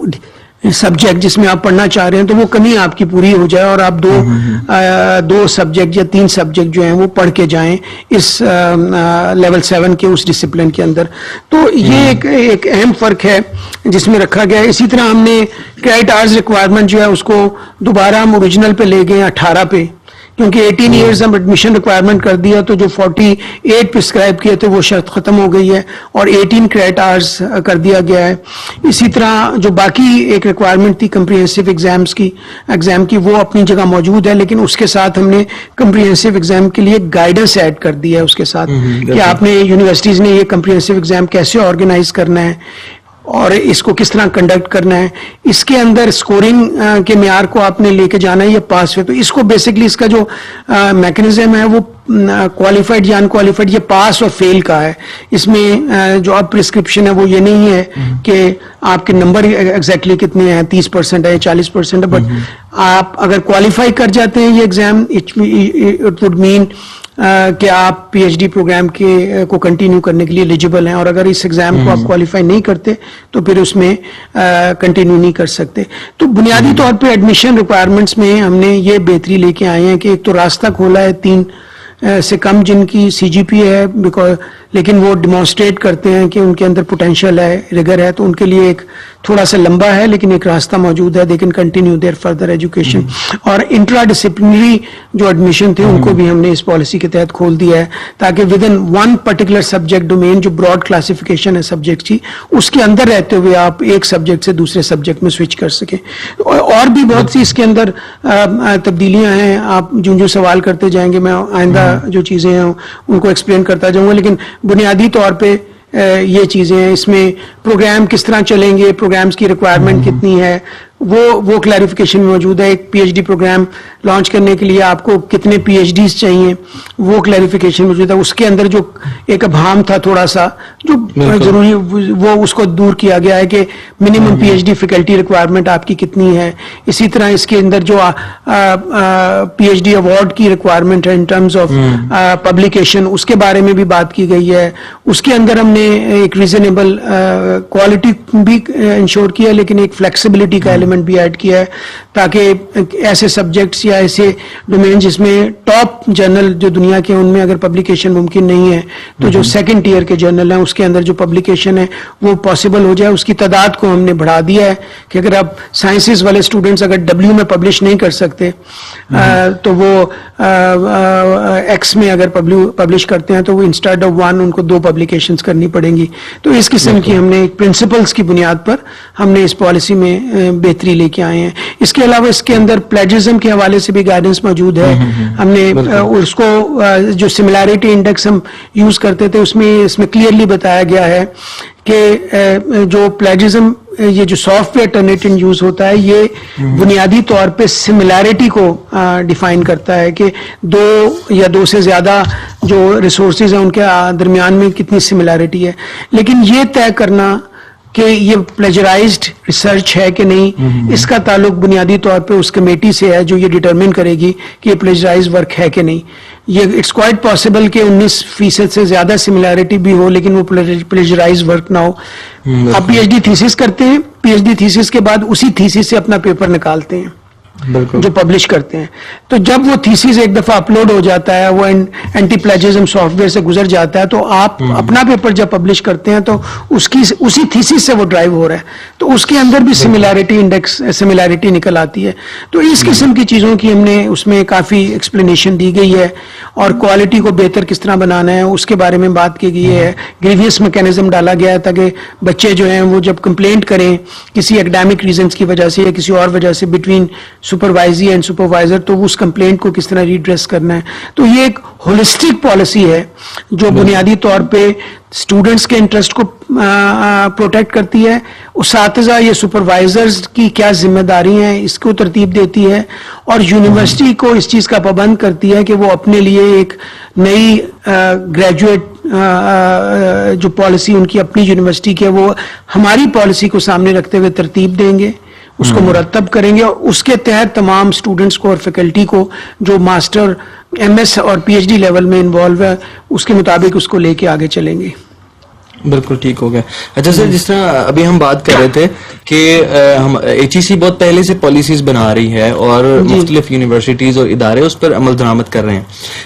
subject جس میں آپ پڑھنا چاہ رہے ہیں تو وہ کمی آپ کی پوری ہو جائے اور آپ دو سبجیکٹ یا 3 سبجیکٹ جو ہیں وہ پڑھ کے جائیں اس لیول 7 کے اس ڈسپلن کے اندر. تو یہ ایک اہم فرق ہے جس میں رکھا گیا ہے. اسی طرح ہم نے کریڈٹ آورز ریکوائرمنٹ جو ہے اس کو دوبارہ ہم اوریجنل پہ لے گئے 18 پہ, کیونکہ 18 ایئرز ہم ایڈمیشن ریکوائرمنٹ کر دیا تو جو 48 پرسکرائب کیے تھے وہ شرط ختم ہو گئی ہے اور 18 کریڈٹ آورز کر دیا گیا ہے. اسی طرح جو باقی ایک ریکوائرمنٹ تھی کمپریہنسو ایگزام کی وہ اپنی جگہ موجود ہے, لیکن اس کے ساتھ ہم نے کمپریہنسو ایگزام کے لیے گائیڈنس ایڈ کر دی ہے اس کے ساتھ کہ آپ نے یونیورسٹیز نے یہ کمپریہنسو ایگزام کیسے آرگنائز کرنا ہے اور اس کو کس طرح کنڈکٹ کرنا ہے. اس کے اندر سکورنگ کے معیار کو آپ نے لے کے جانا ہے, یہ پاس ہے. تو اس کو بیسکلی اس کا جو میکنزم ہے وہ کوالیفائڈ یا ان کوالیفائڈ, یہ پاس اور فیل کا ہے. اس میں جو اب پرسکرپشن ہے وہ یہ نہیں ہے کہ آپ کے نمبر ایگزیکٹلی کتنے ہیں, 30% ہے 40% ہے, بٹ آپ اگر کوالیفائی کر جاتے ہیں یہ ایگزام اٹ وڈ مین کہ آپ پی ایچ ڈی پروگرام کو کنٹینیو کرنے کے لیے ایلیجیبل ہیں, اور اگر اس ایگزام کو آپ کوالیفائی نہیں کرتے تو پھر اس میں کنٹینیو نہیں کر سکتے. تو بنیادی طور پہ ایڈمیشن ریکوائرمنٹس میں ہم نے یہ بہتری لے کے آئے ہیں کہ ایک تو راستہ کھولا ہے 3 سے کم جن کی سی جی پی ہے لیکن وہ ڈیمانسٹریٹ کرتے ہیں کہ ان کے اندر پوٹینشیل ہے, ریگر ہے, تو ان کے لیے ایک تھوڑا سا لمبا ہے لیکن ایک راستہ موجود ہے, they can continue their further education. اور انٹرا ڈسپلنری جو ایڈمیشن تھے ان کو بھی ہم نے اس پالیسی کے تحت کھول دیا ہے تاکہ with in one particular subject domain جو براڈ کلاسیفیکیشن ہے سبجیکٹ کی اس کے اندر رہتے ہوئے آپ ایک سبجیکٹ سے دوسرے سبجیکٹ میں سوئچ کر سکیں. اور بھی بہت سی اس کے اندر تبدیلیاں ہیں, آپ جو سوال کرتے جائیں گے میں آئندہ جو چیزیں ہیں ان کو ایکسپلین کرتا جاؤں گا, لیکن بنیادی طور پہ یہ چیزیں ہیں. اس میں پروگرام کس طرح چلیں گے, پروگرامز کی ریکوائرمنٹ کتنی ہے وہ کلیریفیکیشن موجود ہے. ایک P H D program launch کرنے کے لیے آپ کو کتنے پی ایچ ڈیز چاہیے وہ کلیریفیکیشن موجود ہے. اس کے اندر جو ایک ابہام تھا تھوڑا سا جو ضروری وہ اس کو دور کیا گیا ہے کہ minimum P H D faculty requirement آپ کی کتنی ہے. اسی طرح اس کے اندر جو پی ایچ ڈی ایوارڈ کی ریکوائرمنٹ ہے ان ٹرمز آف پبلیکیشن اس کے بارے میں بھی بات کی گئی ہے. اس کے اندر ہم نے ایک ریزنیبل کوالٹی بھی انشور کیا لیکن ایک فلیکسیبلٹی کا ایلیمنٹ بھی ایڈ کیا ہے تاکہ ایسے سبجیکٹس یا ایسے ڈومین جس میں ٹاپ جرنل جو دنیا کے ان میں اگر پبلیکیشن ممکن نہیں ہے تو جو سیکنڈ ٹیئر کے جرنل ہیں اس کے اندر جو پبلیکیشن ہے وہ پاسبل ہو جائے. اس کی تعداد کو ہم نے بڑھا دیا ہے کہ اگر آپ سائنسز والے اسٹوڈنٹس اگر ڈبلیو میں پبلش نہیں کر سکتے تو وہ ایکس میں اگر پبلش کرتے ہیں تو وہ انسٹیڈ آف 1 ان کو 2 پبلیکیشنز کرنی پڑیں گی. تو اس قسم کی ہم نے پرنسپلز کی بنیاد پر ہم نے اس پالیسی میں بہتری لے کے آئے ہیں. اس کے علاوہ اس کے اندر پلیجرزم کے حوالے سے بھی گائیڈنس موجود ہے. ہم نے اس کو جو سملیرٹی انڈیکس ہم یوز کرتے تھے اس میں کلیئرلی بتایا گیا ہے کہ جو پلیجرزم یہ جو سافٹ ویئر ٹرنیٹن یوز ہوتا ہے یہ بنیادی طور پہ سملیرٹی کو ڈیفائن کرتا ہے کہ 2 یا 2 سے زیادہ جو ریسورسز ہیں ان کے درمیان میں کتنی سملیرٹی ہے. لیکن یہ طے کرنا کہ یہ پلیجرائزڈ ریسرچ ہے کہ نہیں اس کا تعلق بنیادی طور پہ اس کمیٹی سے ہے جو یہ ڈیٹرمن کرے گی کہ یہ پلیجرائز ورک ہے کہ نہیں. یہ اٹس کوائٹ پاسبل کہ 19% سے زیادہ سملیرٹی بھی ہو لیکن وہ پلیجرائز ورک نہ ہو. آپ پی ایچ ڈی تھیسس کرتے ہیں, پی ایچ ڈی تھیسس کے بعد اسی تھیسس سے اپنا پیپر نکالتے ہیں جو پبلش کرتے ہیں. تو جب وہ تھیسس ایک دفعہ اپلوڈ ہو جاتا ہے وہ اینٹی پلیجرزم سافٹ ویئر سے گزر جاتا ہے تو آپ اپنا پیپر جب پبلش کرتے ہیں تو اسی تھیسس سے وہ ڈرائیو ہو رہا ہے تو اس کے اندر بھی سملیرٹی انڈیکس سملیرٹی نکل آتی ہے. تو اس قسم کی چیزوں کی ہم نے اس میں کافی ایکسپلینیشن دی گئی ہے اور کوالٹی کو بہتر کس طرح بنانا ہے اس کے بارے میں بات کی گئی ہے. گریویس میکینزم ڈالا گیا ہے تاکہ بچے جو ہیں وہ جب کمپلینٹ کریں کسی اکیڈیمک ریزنس کی وجہ سے یا کسی اور وجہ سے بٹوین سپروائزی اینڈ سپروائزر تو اس کمپلینٹ کو کس طرح ریڈریس کرنا ہے. تو یہ ایک ہولسٹک پالیسی ہے جو بنیادی طور پہ اسٹوڈنٹس کے انٹرسٹ کو پروٹیکٹ کرتی ہے. اساتذہ یا سپروائزرز کی کیا ذمہ داری ہیں اس کو ترتیب دیتی ہے اور یونیورسٹی کو اس چیز کا پابند کرتی ہے کہ وہ اپنے لیے ایک نئی گریجویٹ جو پالیسی ان کی اپنی یونیورسٹی کی ہے وہ ہماری پالیسی کو سامنے رکھتے ہوئے ترتیب دیں گے, اس کو مرتب کریں گے اور اس کے تحت تمام اسٹوڈنٹس کو اور فیکلٹی کو جو ماسٹر ایم ایس اور پی ایچ ڈی لیول میں انوالو ہے اس کے مطابق اس کو لے کے آگے چلیں گے. بالکل ٹھیک ہو گیا. اچھا سر، جس طرح ابھی ہم بات کر رہے تھے کہ ہم ایچ ای سی بہت پہلے سے پالیسیز بنا رہی ہے اور مختلف یونیورسٹیز اور ادارے اس پر عمل درآمد کر رہے ہیں،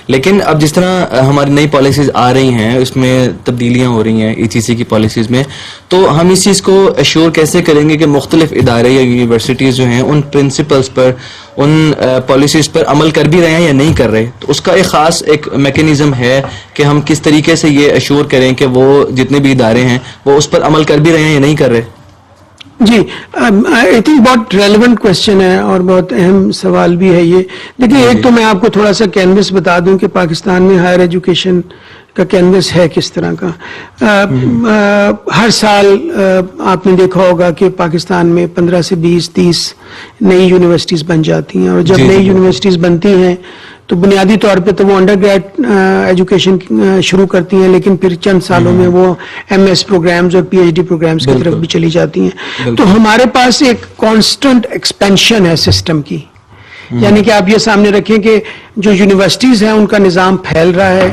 لیکن اب جس طرح ہماری نئی پالیسیز آ رہی ہیں اس میں تبدیلیاں ہو رہی ہیں ایچ ای سی کی پالیسیز میں، تو ہم اس چیز کو ایشور کیسے کریں گے کہ مختلف ادارے یا یونیورسٹیز جو ہیں ان پرنسپلز پر، ان پالیسیز پر عمل کر بھی رہے ہیں یا نہیں کر رہے؟ تو اس کا ایک خاص ایک میکینزم ہے کہ ہم کس طریقے سے یہ ایشور کریں کہ وہ جتنے بھی ادارے ہیں وہ اس پر عمل کر بھی رہے ہیں یا نہیں کر رہے؟ جی، آئی تھنک بہت ریلیونٹ کوشچن ہے اور بہت اہم سوال بھی ہے یہ. دیکھیے، ایک تو میں آپ کو تھوڑا سا کینوس بتا دوں کہ پاکستان میں ہائر ایجوکیشن کا کینوس ہے کس طرح کا. ہر سال آپ نے دیکھا ہوگا کہ پاکستان میں 15 سے 20-30 نئی یونیورسٹیز بن جاتی ہیں، اور جب نئی یونیورسٹیز بنتی ہیں تو بنیادی طور پہ تو وہ انڈر گریڈ ایجوکیشن شروع کرتی ہیں، لیکن پھر چند سالوں میں وہ ایم ایس پروگرامز اور پی ایچ ڈی پروگرامز کی طرف بھی چلی جاتی ہیں. تو ہمارے پاس ایک کانسٹنٹ ایکسپینشن ہے سسٹم کی، یعنی کہ آپ یہ سامنے رکھیں کہ جو یونیورسٹیز ہیں ان کا نظام پھیل رہا ہے،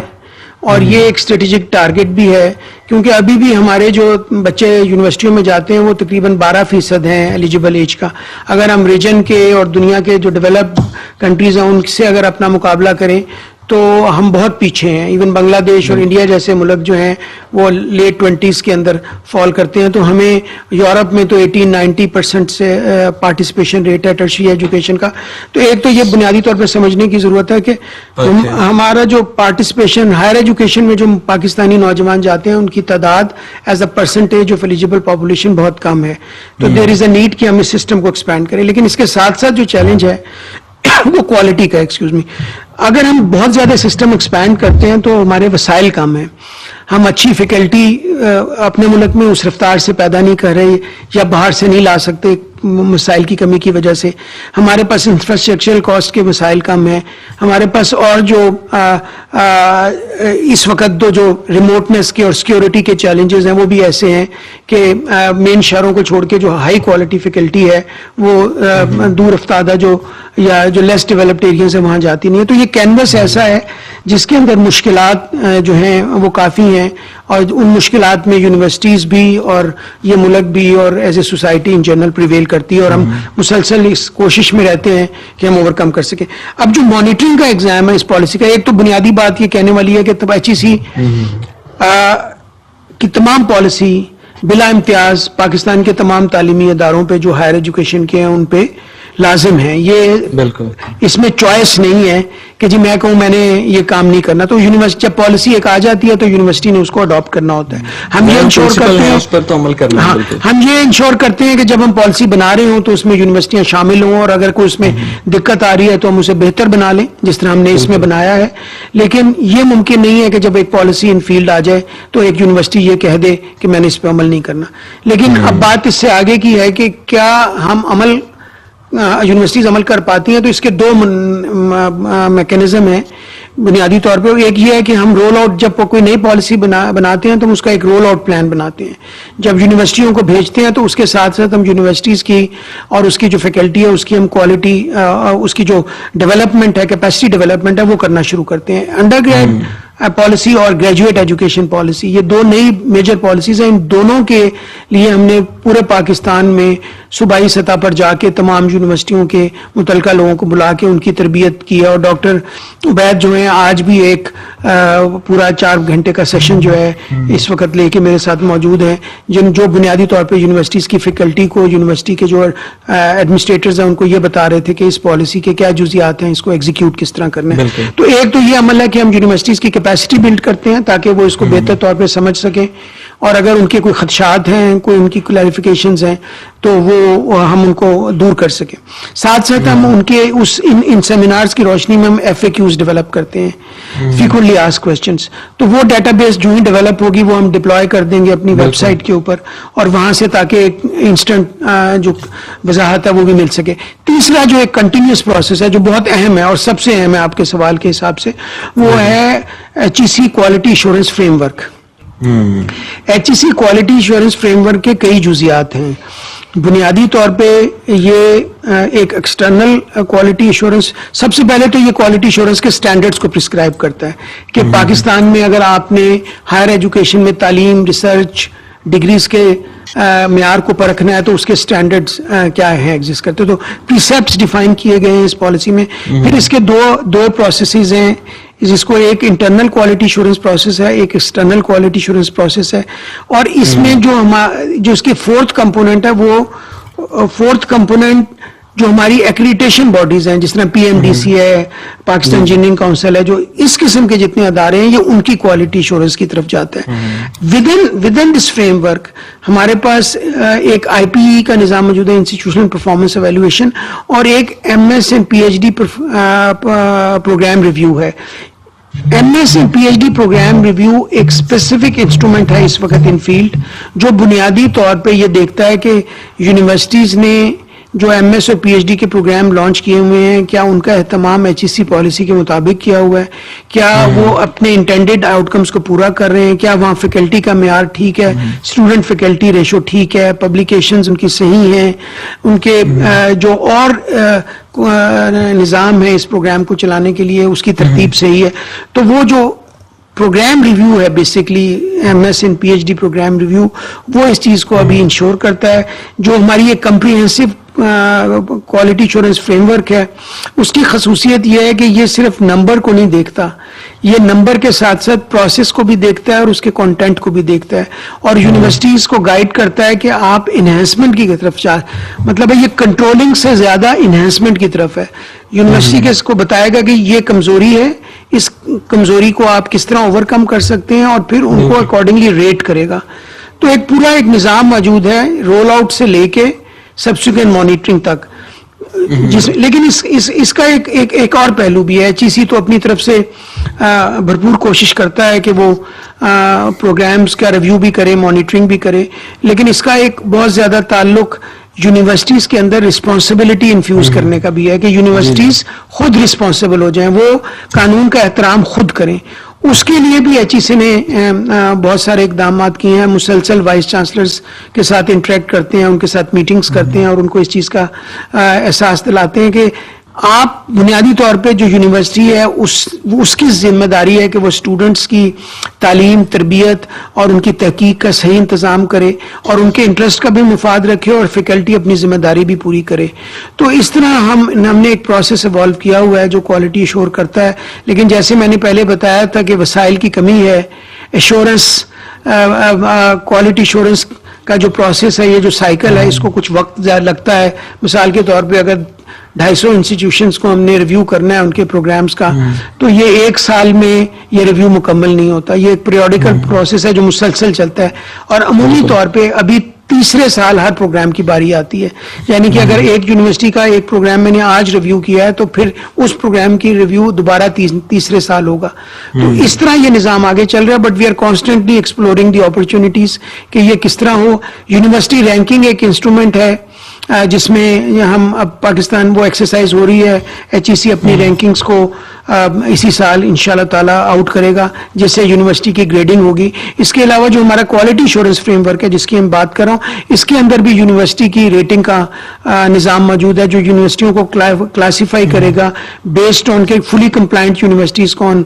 اور یہ ایک اسٹریٹجک ٹارگٹ بھی ہے، کیونکہ ابھی بھی ہمارے جو بچے یونیورسٹیوں میں جاتے ہیں وہ تقریباً 12% ہیں ایلیجیبل ایج کا. اگر ہم ریجن کے اور دنیا کے جو ڈیولپ کنٹریز ہیں ان سے اگر اپنا مقابلہ کریں تو ہم بہت پیچھے ہیں. ایون بنگلہ دیش اور انڈیا جیسے ملک جو ہیں وہ لیٹ 20s کے اندر فال کرتے ہیں. تو ہمیں یورپ میں تو 18-90% سے پارٹیسپیشن ریٹ ہے ٹرشری ایجوکیشن کا. تو ایک تو یہ بنیادی طور پہ سمجھنے کی ضرورت ہے کہ ہمارا جو پارٹیسپیشن ہائر ایجوکیشن میں جو پاکستانی نوجوان جاتے ہیں ان کی تعداد as a percentage of eligible population بہت کم ہے. تو دیر از اے نیڈ کہ ہم اس سسٹم کو ایکسپینڈ کریں. لیکن اس کے ساتھ ساتھ جو چیلنج ہے وہ کوالٹی کا. اگر ہم بہت زیادہ سسٹم ایکسپینڈ کرتے ہیں تو ہمارے وسائل کم ہیں. ہم اچھی فیکلٹی اپنے ملک میں اس رفتار سے پیدا نہیں کر رہے یا باہر سے نہیں لا سکتے مسائل کی کمی کی وجہ سے. ہمارے پاس انفراسٹرکچرل کاسٹ کے مسائل کم ہیں. ہمارے پاس اور جو اس وقت جو ریموٹنس کے اور سیکیورٹی کے چیلنجز ہیں وہ بھی ایسے ہیں کہ مین شہروں کو چھوڑ کے جو ہائی کوالٹی فیکلٹی ہے وہ دور افتادہ جو لیس ڈیولپڈ ایریاز ہیں وہاں جاتی نہیں ہے. تو یہ کینوس ایسا ہے جس کے اندر مشکلات جو ہیں وہ کافی ہیں، اور ان مشکلات میں یونیورسٹیز بھی اور یہ ملک بھی اور as a society in general prevail کرتی ہے، اور ہم مسلسل اس کوشش میں رہتے ہیں کہ ہم اوور کم کر سکیں. اب جو مانیٹرنگ کا ایگزام ہے اس پالیسی کا، ایک تو بنیادی بات یہ کہنے والی ہے کہ ایچ ای سی کی تمام پالیسی بلا امتیاز پاکستان کے تمام تعلیمی اداروں پہ جو ہائر ایجوکیشن کے ہیں ان پہ لازم ہے. یہ بالکل اس میں چوائس نہیں ہے کہ جی میں کہوں میں نے یہ کام نہیں کرنا. تو یونیورسٹی جب پالیسی ایک آ جاتی ہے تو یونیورسٹی نے اس کو اڈاپٹ کرنا ہوتا ہے. ہم یہ انشور کرتے ہیں اس پر تو عمل کرنا ہے. ہم یہ انشور کرتے ہیں کہ جب ہم پالیسی بنا رہے ہوں تو اس میں یونیورسٹیاں شامل ہوں، اور اگر کوئی اس میں دقت آ رہی ہے تو ہم اسے بہتر بنا لیں جس طرح ہم نے اس میں بنایا ہے. لیکن یہ ممکن نہیں ہے کہ جب ایک پالیسی ان فیلڈ آ جائے تو ایک یونیورسٹی یہ کہہ دے کہ میں نے اس پہ عمل نہیں کرنا. لیکن اب بات اس سے آگے کی ہے کہ کیا ہم یونیورسٹیز عمل کر پاتی ہیں. تو اس کے دو میکینزم ہیں بنیادی طور پہ. ایک یہ ہے کہ ہم رول آؤٹ، جب کوئی نئی پالیسی بناتے ہیں تو ہم اس کا ایک رول آؤٹ پلان بناتے ہیں. جب یونیورسٹیوں کو بھیجتے ہیں تو اس کے ساتھ ساتھ ہم یونیورسٹیز کی اور اس کی جو فیکلٹی ہے اس کی ہم کوالٹی، اس کی جو ڈیولپمنٹ ہے، کیپیسٹی ڈیولپمنٹ ہے وہ کرنا شروع کرتے ہیں. انڈر گریڈ پالیسی اور گریجویٹ ایجوکیشن پالیسی، یہ دو نئی میجر پالیسیز ہیں. ان دونوں کے لیے ہم نے پورے پاکستان میں صوبائی سطح پر جا کے تمام یونیورسٹیوں کے متعلقہ لوگوں کو بلا کے ان کی تربیت کی ہے. اور ڈاکٹر عبید جو ہیں آج بھی ایک پورا 4 گھنٹے کا سیشن جو ہے اس وقت لے کے میرے ساتھ موجود ہیں، جو بنیادی طور پہ یونیورسٹیز کی فیکلٹی کو، یونیورسٹی کے جو ایڈمنسٹریٹرز ہیں ان کو یہ بتا رہے تھے کہ اس پالیسی کے کیا جزیات ہیں، اس کو ایگزیکیوٹ کس طرح کرنا ہے. تو ایک تو یہ عمل ہے کہ ہم یونیورسٹیز کی کیپیسٹی بلڈ کرتے ہیں تاکہ وہ اس کو بہتر طور پہ سمجھ سکیں، اور اگر ان کے کوئی خدشات ہیں، کوئی ان کی کلیریفیکیشنز ہیں تو وہ ہم ان کو دور کر سکیں. ساتھ ساتھ ہم ان کے ان سیمینارز کی روشنی میں ہم FAQs ڈیولپ کرتے ہیں، فریکوینٹلی آسک کوسچنز. تو وہ ڈیٹا بیس جو ہی ڈیولپ ہوگی وہ ہم ڈپلوائے کر دیں گے اپنی ویب سائٹ کے اوپر، اور وہاں سے تاکہ انسٹنٹ جو وضاحت ہے وہ بھی مل سکے. تیسرا جو ایک کنٹینیوس پروسیس ہے جو بہت اہم ہے اور سب سے اہم ہے آپ کے سوال کے حساب سے، وہ ہے HEC quality assurance frame work. HEC quality assurance frame work کے کئی جزیات ہیں. بنیادی طور پہ یہ ایک ایکسٹرنل کوالٹی ایشورنس، سب سے پہلے تو یہ کوالٹی ایشورنس کے سٹینڈرڈز کو پرسکرائب کرتا ہے کہ پاکستان میں اگر آپ نے ہائر ایجوکیشن میں تعلیم، ریسرچ، ڈگریز کے معیار کو پرکھنا ہے تو اس کے سٹینڈرڈز کیا ہیں ایگزسٹ کرتے، تو پریسیپٹس ڈیفائن کیے گئے ہیں اس پالیسی میں. پھر اس کے دو پروسیسز ہیں، جس کو ایک انٹرنل کوالٹی ایشورنس پروسیس ہے، ایک ایکسٹرنل کوالٹی ایشورنس پروسیس ہے. اور اس میں جو اس کی فورتھ کمپوننٹ ہے، وہ فورتھ کمپوننٹ جو ہماری ایکریڈیٹیشن باڈیز ہیں، جس طرح پی ایم ڈی سی ہے، پاکستان انجینئرنگ کاؤنسل ہے، جو اس قسم کے جتنے ادارے ہیں یہ ان کی کوالٹی ایشورنس کی طرف جاتا ہے. With in this frame work ہمارے پاس ایک آئی پی ای کا نظام موجود ہے، انسٹیٹیوشنل پرفارمنس ایویلویشن، اور ایک M S and P H D program review ہے. M S and P H D program review ایک اسپیسیفک انسٹرومنٹ ہے اس وقت ان فیلڈ، جو بنیادی طور پہ یہ دیکھتا ہے کہ یونیورسٹیز نے جو ایم ایس اور پی ایچ ڈی کے پروگرام لانچ کیے ہوئے ہیں، کیا ان کا اہتمام ایچ ای سی پالیسی کے مطابق کیا ہوا ہے، کیا وہ اپنے انٹینڈیڈ آؤٹ کمز کو پورا کر رہے ہیں، کیا وہاں فیکلٹی کا معیار ٹھیک ہے، اسٹوڈنٹ فیکلٹی ریشو ٹھیک ہے، پبلیکیشنز ان کی صحیح ہیں، ان کے جو اور نظام ہے اس پروگرام کو چلانے کے لیے اس کی ترتیب صحیح ہے. تو وہ جو پروگرام ریویو ہے، basically M S and P H D program review, وہ اس چیز کو ابھی انشور کرتا ہے. جو ہماری ایک comprehensive quality assurance frame work ہے، اس کی خصوصیت یہ ہے کہ یہ صرف نمبر کو نہیں دیکھتا، یہ نمبر کے ساتھ ساتھ پروسیس کو بھی دیکھتا ہے اور اس کے کنٹینٹ کو بھی دیکھتا ہے، اور یونیورسٹیز کو گائیڈ کرتا ہے کہ آپ انہینسمنٹ کی طرف مطلب ہے یہ کنٹرولنگ سے زیادہ انہینسمنٹ کی طرف ہے. یونیورسٹی کے اس کو بتائے گا کہ یہ کمزوری ہے، اس کمزوری کو آپ کس طرح اوور کم کر سکتے ہیں، اور پھر ان کو اکارڈنگلی ریٹ کرے گا. تو ایک پورا ایک نظام موجود ہے رول آؤٹ سے لے کے سبسیکوینٹ مانیٹرنگ تک. لیکن اس کا ایک اور پہلو بھی ہے. ایچ ای سی تو اپنی طرف سے بھرپور کوشش کرتا ہے کہ وہ پروگرامز کا ریویو بھی کرے، مانیٹرنگ بھی کرے، لیکن اس کا ایک بہت زیادہ تعلق یونیورسٹیز کے اندر رسپانسبلٹی انفیوز کرنے کا بھی ہے کہ یونیورسٹیز خود رسپانسبل ہو جائیں، وہ قانون کا احترام خود کریں. اس کے لیے بھی ایچ ای سی نے بہت سارے اقدامات کیے ہیں. مسلسل وائس چانسلرز کے ساتھ انٹریکٹ کرتے ہیں، ان کے ساتھ میٹنگز کرتے ہیں، اور ان کو اس چیز کا احساس دلاتے ہیں کہ آپ بنیادی طور پہ جو یونیورسٹی ہے اس کی ذمہ داری ہے کہ وہ اسٹوڈنٹس کی تعلیم، تربیت اور ان کی تحقیق کا صحیح انتظام کرے، اور ان کے انٹرسٹ کا بھی مفاد رکھے، اور فیکلٹی اپنی ذمہ داری بھی پوری کرے. تو اس طرح ہم نے ایک پروسیس ایوالو کیا ہوا ہے جو کوالٹی ایشور کرتا ہے. لیکن جیسے میں نے پہلے بتایا تھا کہ وسائل کی کمی ہے، ایشورنس کوالٹی ایشورنس کا جو پروسیس ہے، یہ جو سائیکل ہے، اس کو کچھ وقت لگتا ہے. مثال کے طور پہ اگر 250 انسٹیٹیوشنز کو ہم نے ریویو کرنا ہے ان کے پروگرامز کا، تو یہ ایک سال میں یہ ریویو مکمل نہیں ہوتا. یہ ایک پیریوڈیکل پروسیس ہے جو مسلسل چلتا ہے، اور عمومی طور پہ ابھی تیسرے سال ہر پروگرام کی باری آتی ہے. یعنی کہ اگر ایک یونیورسٹی کا ایک پروگرام میں نے آج ریویو کیا ہے تو پھر اس پروگرام کی ریویو دوبارہ تیسرے سال ہوگا. تو اس طرح یہ نظام آگے چل رہا ہے. But we are constantly exploring the opportunities کہ یہ کس طرح ہو. یونیورسٹی رینکنگ ایک انسٹرومنٹ ہے جس میں ہم اب پاکستان وہ ایکسرسائز ہو رہی ہے. ایچ ای سی اپنی رینکنگز کو اسی سال انشاءاللہ تعالی آؤٹ کرے گا، جس سے یونیورسٹی کی گریڈنگ ہوگی. اس کے علاوہ جو ہمارا کوالٹی ایشورنس فریم ورک ہے جس کی ہم بات کر رہا ہوں، اس کے اندر بھی یونیورسٹی کی ریٹنگ کا نظام موجود ہے جو یونیورسٹیوں کو کلاسیفائی کرے گا بیسڈ آن کہ فلی کمپلائنٹ یونیورسٹیز کون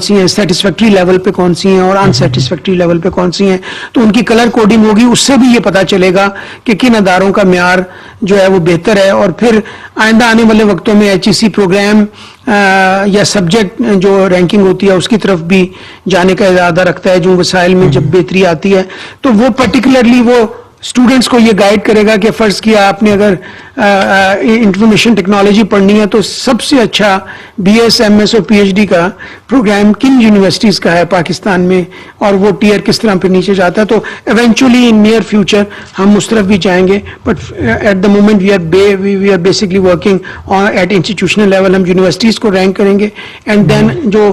سی ہیں، سیٹسفیکٹری لیول پہ کون سی ہیں اور ان سیٹسفیکٹری لیول پہ کون سی ہیں. تو ان کی کلر کوڈنگ ہوگی، اس سے بھی یہ پتا چلے گا کہ کن اداروں کا معیار جو ہے وہ بہتر ہے. اور پھر آئندہ آنے والے وقتوں میں ایچ ای سی پروگرام یا سبجیکٹ جو رینکنگ ہوتی ہے اس کی طرف بھی جانے کا ارادہ رکھتا ہے. جو وسائل میں جب بہتری آتی ہے تو وہ پرٹیکولرلی وہ اسٹوڈنٹس کو یہ گائیڈ کرے گا کہ فرض کیا آپ نے اگر انفارمیشن ٹیکنالوجی پڑھنی ہے تو سب سے اچھا بی ایس، ایم ایس اور پی ایچ ڈی کا پروگرام کن یونیورسٹیز کا ہے پاکستان میں، اور وہ ٹیئر کس طرح پہ نیچے جاتا ہے. تو ایونچولی ان نیئر فیوچر ہم اس طرف بھی جائیں گے. But at the moment we are basically working at institutional level. ہم یونیورسٹیز کو رینک کریں گے، اینڈ دین جو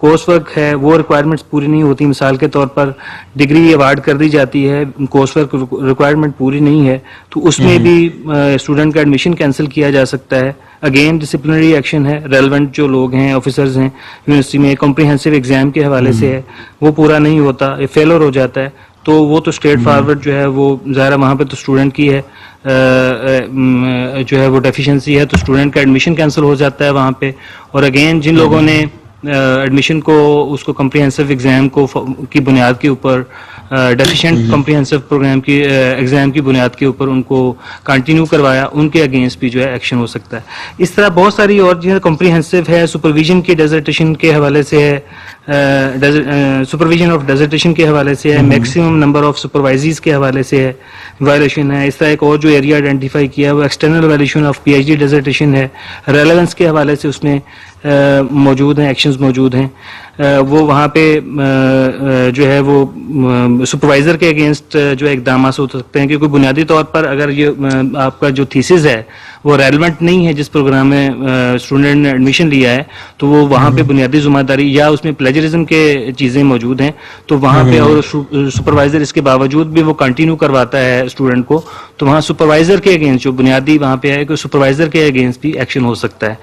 کورس ورک ہے وہ ریکوائرمنٹس پوری نہیں ہوتی. مثال کے طور پر ڈگری ایوارڈ کر دی جاتی ہے, کورس ورک ریکوائرمنٹ پوری نہیں ہے, تو اس میں بھی اسٹوڈنٹ کا ایڈمیشن کینسل کیا جا سکتا ہے. اگین ڈسپلنری ایکشن ہے, ریلیونٹ جو لوگ ہیں آفیسرز ہیں یونیورسٹی میں, کمپریہنسو ایگزام کے حوالے سے ہے, وہ پورا نہیں ہوتا, فیلور ہو جاتا ہے, تو وہ تو اسٹریٹ فارورڈ جو ہے وہ ظاہر وہاں پہ تو اسٹوڈنٹ کی ہے جو ہے وہ ڈیفیشنسی ہے, تو اسٹوڈنٹ کا ایڈمیشن کینسل ہو جاتا ہے وہاں پہ. اور اگین جن لوگوں نے ایڈمیشن کو اس کو کمپریہنسو ایگزام کو کی بنیاد کے اوپر ڈیفیشینٹ کمپریہنسو پروگرام کی ایگزام کی بنیاد کے اوپر ان کو کنٹینیو کروایا, ان کے اگینسٹ بھی جو ہے ایکشن ہو سکتا ہے. اس طرح بہت ساری اور جو ہے کمپریہنسو ہے, سپرویژن کی ڈیزرٹیشن کے حوالے سے ہے, سپرویژن آف ڈیزرٹیشن کے حوالے سے ہے, میکسیمم نمبر آف سپروائزیز کے حوالے سے ہے وائلیشن ہے. اس طرح ایک اور جو ایریا آئیڈینٹیفائی کیا ہے وہ external violation of P H D dissertation ہے, ریلیونس کے حوالے سے اس میں موجود ہیں, ایکشنز موجود ہیں. وہ وہاں پہ جو ہے وہ سپروائزر کے اگینسٹ جو اقدامات ہو سکتے ہیں, کیونکہ بنیادی طور پر اگر یہ آپ کا جو تھیسز ہے وہ ریلیونٹ نہیں ہے جس پروگرام میں اسٹوڈنٹ نے ایڈمیشن لیا ہے, تو وہ وہاں پہ بنیادی ذمہ داری یا اس میں پلیجرزم کے چیزیں موجود ہیں, تو وہاں پہ اور سپروائزر اس کے باوجود بھی وہ کنٹینیو کرواتا ہے اسٹوڈنٹ کو, تو وہاں سپروائزر کے اگینسٹ جو بنیادی وہاں پہ ہے کہ سپروائزر کے اگینسٹ بھی ایکشن ہو سکتا ہے.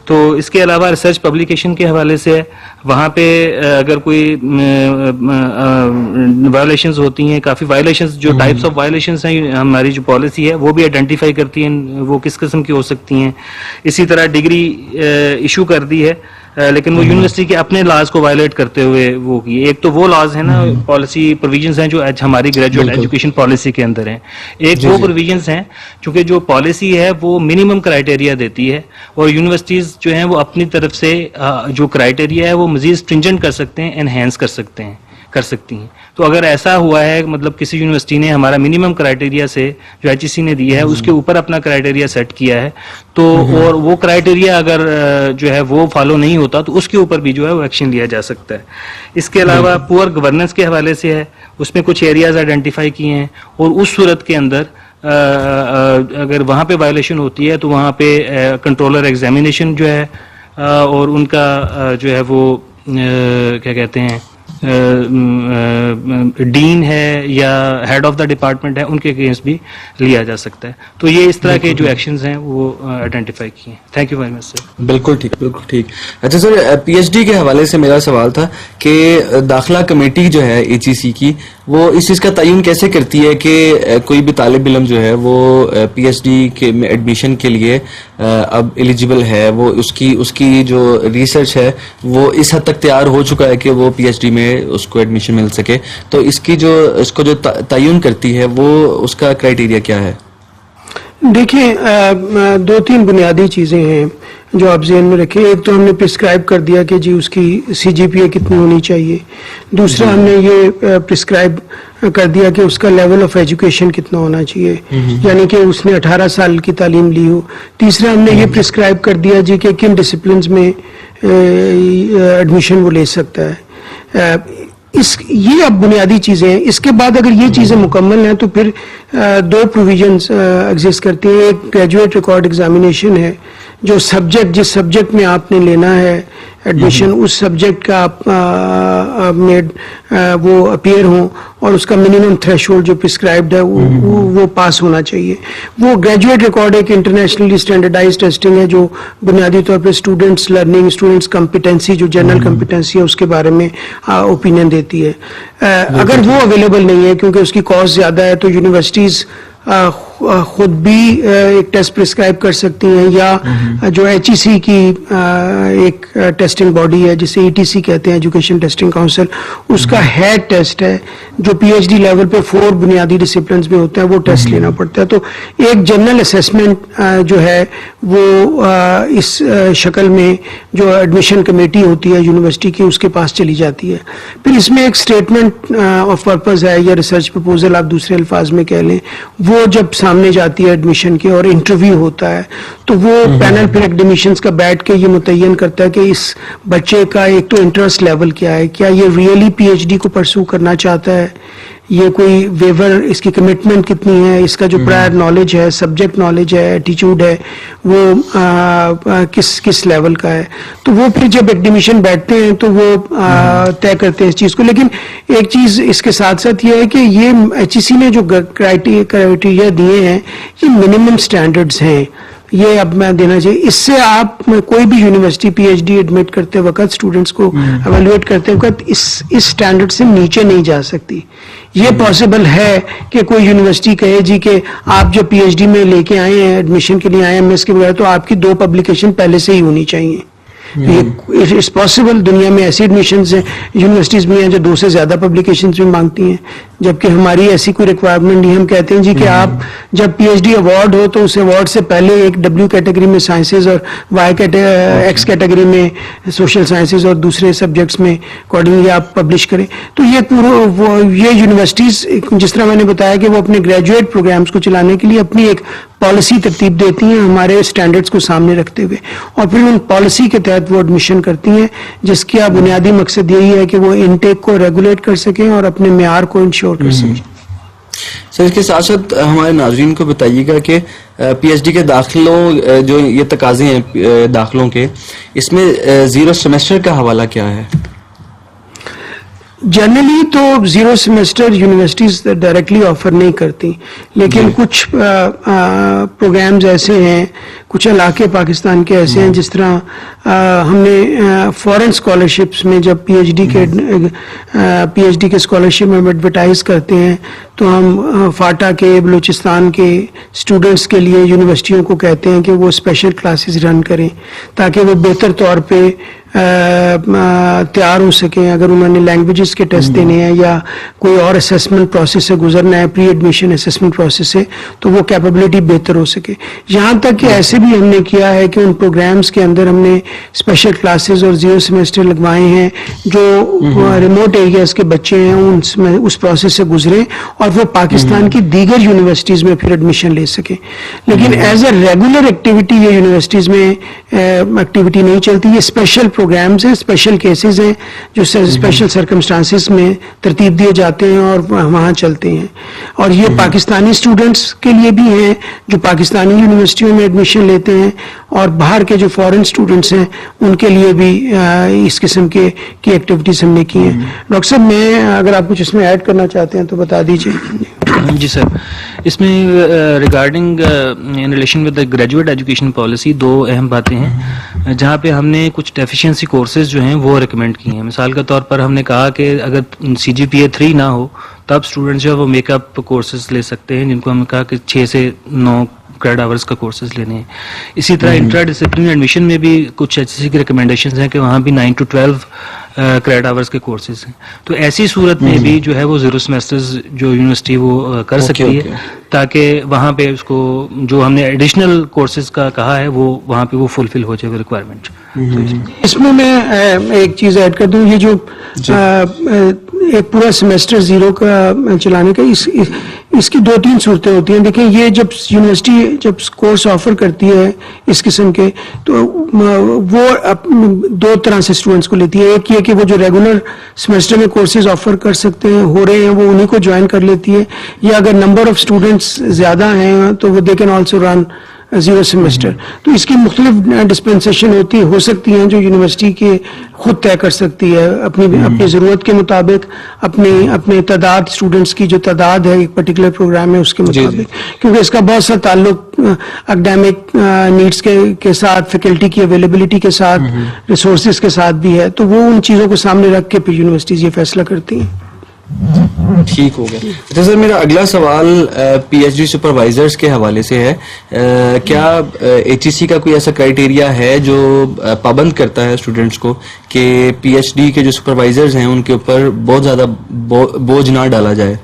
تو اس کے علاوہ ریسرچ پبلیکیشن کے حوالے سے وہاں پہ اگر کوئی وائلیشنز ہوتی ہیں, کافی وائلیشنز جو ٹائپس آف وائلیشنز ہیں ہماری جو پالیسی ہے وہ بھی آئیڈینٹیفائی کرتی ہیں وہ کس قسم کی ہو سکتی ہیں. اسی طرح ڈگری ایشو کر دی ہے لیکن وہ یونیورسٹی کے اپنے لاز کو وائلیٹ کرتے ہوئے وہ کی. ایک تو وہ لاز ہیں نا, پالیسی پروویژنز ہیں جو ہماری گریجویٹ ایجوکیشن پالیسی کے اندر ہیں, ایک وہ پروویژنز ہیں چونکہ جو پالیسی ہے وہ منیمم کرائٹیریا دیتی ہے, اور یونیورسٹیز جو ہیں وہ اپنی طرف سے جو کرائٹیریا ہے وہ مزید اسٹرنجنٹ کر سکتے ہیں, انہینس کر سکتی ہیں. تو اگر ایسا ہوا ہے مطلب کسی یونیورسٹی نے ہمارا منیمم کرائٹیریا سے جو ایچ ای سی نے دی ہے اس کے اوپر اپنا کرائٹیریا سیٹ کیا ہے, تو اور وہ کرائٹیریا اگر جو ہے وہ فالو نہیں ہوتا تو اس کے اوپر بھی جو ہے وہ ایکشن لیا جا سکتا ہے. اس کے علاوہ پور گورننس کے حوالے سے ہے, اس میں کچھ ایریاز آئیڈینٹیفائی کیے ہیں, اور اس صورت کے اندر اگر وہاں پہ وائلیشن ہوتی ہے تو وہاں پہ کنٹرولر ایگزامینیشن جو ہے اور ان کا جو ہے وہ کیا کہتے ہیں ڈین ہے یا ہیڈ آف دا ڈپارٹمنٹ ہے, ان کے اگینسٹ بھی لیا جا سکتا ہے. تو یہ اس طرح کے جو ایکشنز ہیں وہ آئیڈینٹیفائی کیے ہیں. تھینک یو ویری مچ سر. بالکل ٹھیک, بالکل ٹھیک. اچھا سر, پی ایچ ڈی کے حوالے سے میرا سوال تھا کہ داخلہ کمیٹی جو ہے ایچ ای سی کی وہ اس چیز کا تعین کیسے کرتی ہے کہ کوئی بھی طالب علم جو ہے وہ پی ایچ ڈی کے ایڈمیشن کے لیے اب ایلیجیبل ہے, وہ اس کی جو ریسرچ ہے وہ اس حد تک تیار ہو چکا ہے کہ وہ پی ایچ ڈی میں اس کو ایڈمیشن مل سکے, تو اس کو جو تعین کرتی ہے وہ اس کا کرائٹیریا کیا ہے؟ دیکھیں, دو تین بنیادی چیزیں ہیں جو آپ ذہن میں رکھیں. ایک تو ہم نے پرسکرائب کر دیا کہ جی اس کی سی جی پی اے کتنی ہونی چاہیے, دوسرا ہم نے یہ پرسکرائب کر دیا کہ اس کا لیول آف ایجوکیشن کتنا ہونا چاہیے, یعنی کہ اس نے 18 سال کی تعلیم لی ہو. تیسرا ہم نے یہ پرسکرائب کر دیا جی کہ کن ڈسپلنز میں ایڈمیشن وہ لے سکتا ہے. یہ اب بنیادی چیزیں ہیں. اس کے بعد اگر یہ چیزیں مکمل ہیں تو پھر دو پروویژنز ایگزسٹ کرتی ہیں. ایک گریجویٹ ریکارڈ ایگزامینیشن ہے, جو سبجیکٹ جس سبجیکٹ میں آپ نے لینا ہے ایڈمیشن اس سبجیکٹ کا آپ میں وہ اپیئر ہوں اور اس کا منیمم تھریش ہولڈ جو پرسکرائبڈ ہے وہ پاس ہونا چاہیے. وہ گریجویٹ ریکارڈ ایک انٹرنیشنلی اسٹینڈرڈائز ٹیسٹنگ ہے جو بنیادی طور پہ اسٹوڈنٹس لرننگ, اسٹوڈنٹس کمپیٹنسی جو جنرل کمپیٹنسی ہے اس کے بارے میں اوپینین دیتی ہے. اگر وہ اویلیبل نہیں ہے کیونکہ اس کی کاسٹ زیادہ ہے تو یونیورسٹیز خود بھی ایک ٹیسٹ پرسکرائب کر سکتی ہیں, یا جو ایچ ای سی کی ایک ٹیسٹنگ باڈی ہے جسے ای ٹی سی کہتے ہیں, ایجوکیشن ٹیسٹنگ کاؤنسل, اس کا ہیڈ ٹیسٹ ہے جو پی ایچ ڈی لیول پہ 4 بنیادی ڈسپلنز میں ہوتا ہے, وہ ٹیسٹ لینا پڑتا ہے. تو ایک جنرل اسیسمنٹ جو ہے وہ اس شکل میں جو ایڈمیشن کمیٹی ہوتی ہے یونیورسٹی کی اس کے پاس چلی جاتی ہے. پھر اس میں ایک اسٹیٹمنٹ آف پرپز ہے یا ریسرچ پرپوزل آپ دوسرے الفاظ میں کہہ لیں, وہ جب سامنے جاتی ہے ایڈمیشن کے اور انٹرویو ہوتا ہے تو وہ پینل پھر ایکڈیمیشنز کا بیٹھ کے یہ متعین کرتا ہے کہ اس بچے کا ایک تو انٹرسٹ لیول کیا ہے, کیا یہ ریئلی پی ایچ ڈی کو پرسو کرنا چاہتا ہے یہ کوئی ویور, اس کی کمٹمنٹ کتنی ہے, اس کا جو پرائر نالج ہے, سبجیکٹ نالج ہے, ایٹیچیوڈ ہے, وہ کس لیول کا ہے. تو وہ پھر جب ایکڈیمیشین بیٹھتے ہیں تو وہ طے کرتے ہیں اس چیز کو. لیکن ایک چیز اس کے ساتھ ساتھ یہ ہے کہ یہ ایچ ای سی نے جو کرائٹیریا دیے ہیں یہ منیمم سٹینڈرڈز ہیں, یہ اب میں دینا چاہیے. اس سے آپ کوئی بھی university P H D admit کرتے وقت, اسٹوڈنٹس کو ایویلویٹ کرتے وقت اس اسٹینڈرڈ سے نیچے نہیں جا سکتی. یہ پاسبل ہے کہ کوئی یونیورسٹی کہے جی کہ آپ جب پی ایچ ڈی میں لے کے آئے ہیں, ایڈمیشن کے لیے آئے ہیں ایم ایس کے بغیر, تو آپ کی 2 پبلیکیشن پہلے سے ہی ہونی چاہیے. It's possible. دنیا میں ایسی ایڈمیشنز ہیں, یونیورسٹیز بھی ہیں جو 2 سے زیادہ پبلیکیشنز بھی مانگتی ہیں, جبکہ ہماری ایسی کوئی ریکوائرمنٹ نہیں. ہم کہتے ہیں جی کہ آپ جب پی ایچ ڈی ایوارڈ ہو تو اس ایوارڈ سے پہلے ایک ڈبلیو کیٹیگری میں سائنسز اور ایکس کیٹیگری میں سوشل سائنسز اور دوسرے سبجیکٹس میں اکارڈنگلی آپ پبلش کریں. تو یہ یونیورسٹیز, جس طرح میں نے بتایا کہ وہ اپنے گریجویٹ پروگرامز کو چلانے کے لیے اپنی ایک پالیسی ترتیب دیتی ہیں ہمارے اسٹینڈرڈس کو سامنے رکھتے ہوئے, اور پھر ان پالیسی کے تحت وہ ایڈمیشن کرتی ہیں, جس کا بنیادی مقصد یہی ہے کہ وہ انٹیک کو ریگولیٹ کر سکیں اور اپنے معیار کو انشور کر سکیں. سر, اس کے ساتھ ساتھ ہمارے ناظرین کو بتائیے گا کہ پی ایچ ڈی کے داخلوں, جو یہ تقاضے ہیں داخلوں کے, اس میں 0 سیمسٹر کا حوالہ کیا ہے؟ جنرلی تو 0 سیمسٹر یونیورسٹیز ڈائریکٹلی آفر نہیں کرتی, لیکن کچھ پروگرامز ایسے ہیں, کچھ علاقے پاکستان کے ایسے ہیں, جس طرح ہم نے فورن اسکالرشپس میں جب پی ایچ ڈی کے اسکالرشپ میں ایڈورٹائز کرتے ہیں تو ہم فاٹا کے, بلوچستان کے اسٹوڈنٹس کے لیے یونیورسٹیوں کو کہتے ہیں کہ وہ اسپیشل کلاسز رن کریں تاکہ وہ بہتر طور پہ تیار ہو سکیں. اگر انہوں نے لینگویجز کے ٹیسٹ دینے ہیں یا کوئی اور اسیسمنٹ پروسیس سے گزرنا ہے, پری ایڈمیشن اسیسمنٹ پروسیس سے, تو وہ کیپیبلٹی بہتر ہو سکے. یہاں تک کہ ایسے بھی ہم نے کیا ہے کہ ان پروگرامز کے اندر ہم نے اسپیشل کلاسز اور 0 سیمسٹر لگوائے ہیں جو ریموٹ ایریاز کے بچے ہیں اس پروسیس سے گزریں اور وہ پاکستان کی دیگر یونیورسٹیز میں پھر ایڈمیشن لے سکیں. لیکن ایز اے ریگولر ایکٹیویٹی یہ یونیورسٹیز میں ایکٹیویٹی نہیں چلتی. یہ اسپیشل پروگرامز ہیں, اسپیشل کیسز ہیں جو اسپیشل سرکمسٹانسز میں ترتیب دیے جاتے ہیں اور وہاں چلتے ہیں. اور یہ پاکستانی اسٹوڈنٹس کے لیے بھی ہیں جو پاکستانی یونیورسٹیوں میں ایڈمیشن لیتے ہیں, اور باہر کے جو فورن اسٹوڈنٹس ہیں ان کے لیے بھی اس قسم کی ایکٹیویٹیز ہم نے کی ہیں. ڈاکٹر صاحب, میں اگر آپ کچھ اس میں ایڈ کرنا چاہتے ہیں تو بتا دیجیے. جی سر, اس میں regarding in relation with the graduate education policy 2 اہم باتیں ہیں جہاں پہ ہم نے کچھ ڈیفیشینسی کورسز جو ہیں وہ ریکمینڈ کی ہیں. مثال کے طور پر ہم نے کہا کہ اگر سی جی پی اے 3 نہ ہو تب اسٹوڈنٹ جو ہے وہ میک اپ کورسز لے سکتے ہیں, جن کو ہم نے کہا کہ 6 سے 9 کریڈٹ آورس کا کورسز لینے ہیں. اسی طرح انٹرا ڈسپلن ایڈمیشن میں بھی کچھ ایچ سی کی ریکمنڈیشنز ہیں کہ وہاں بھی 9 to 12 کریڈٹ آورس کے کورسز ہیں. تو ایسی صورت میں بھی جو ہے وہ 0 سیمسٹرز جو یونیورسٹی وہ کر سکتی ہے تاکہ وہاں پہ اس کو جو ہم نے ایڈیشنل کورسز کا کہا ہے وہ وہاں پہ وہ فلفل ہو جائے ریکوائرمنٹ. اس میں ایک چیز ایڈ کر دوں, یہ جو ایک پورا سیمسٹر 0 کا چلانے کا اس کی 2-3 صورتیں ہوتی ہیں. دیکھیں, یہ جب یونیورسٹی جب کورس آفر کرتی ہے اس قسم کے تو وہ 2 طرح سے اسٹوڈنٹس کو لیتی ہے. ایک یہ کہ وہ جو ریگولر سیمسٹر میں کورسز آفر کر سکتے ہیں ہو رہے ہیں وہ انہیں کو جوائن کر لیتی ہے, یا اگر نمبر آف اسٹوڈنٹس زیادہ ہیں تو وہ they can also run 0 semester. تو اس کی مختلف ڈسپینسیشن ہو سکتی ہیں جو یونیورسٹی کے خود طے کر سکتی ہے اپنی ضرورت کے مطابق, اپنے تعداد اسٹوڈنٹس کی جو تعداد ہے ایک پرٹیکولر پروگرام میں اس کے مطابق, کیونکہ اس کا بہت سا تعلق اکیڈیمک نیڈس کے ساتھ, فیکلٹی کی اویلیبلٹی کے ساتھ, ریسورسز کے ساتھ بھی ہے. تو وہ ان چیزوں کو سامنے رکھ کے پھر یونیورسٹیز یہ فیصلہ کرتی ہیں. ٹھیک ہو گیا. اچھا سر, میرا اگلا سوال پی ایچ ڈی سپروائزرز کے حوالے سے ہے. کیا ایچ ای سی کا کوئی ایسا کرائٹیریا ہے جو پابند کرتا ہے اسٹوڈنٹس کو کہ پی ایچ ڈی کے جو سپروائزرز ہیں ان کے اوپر بہت زیادہ بوجھ نہ ڈالا جائے؟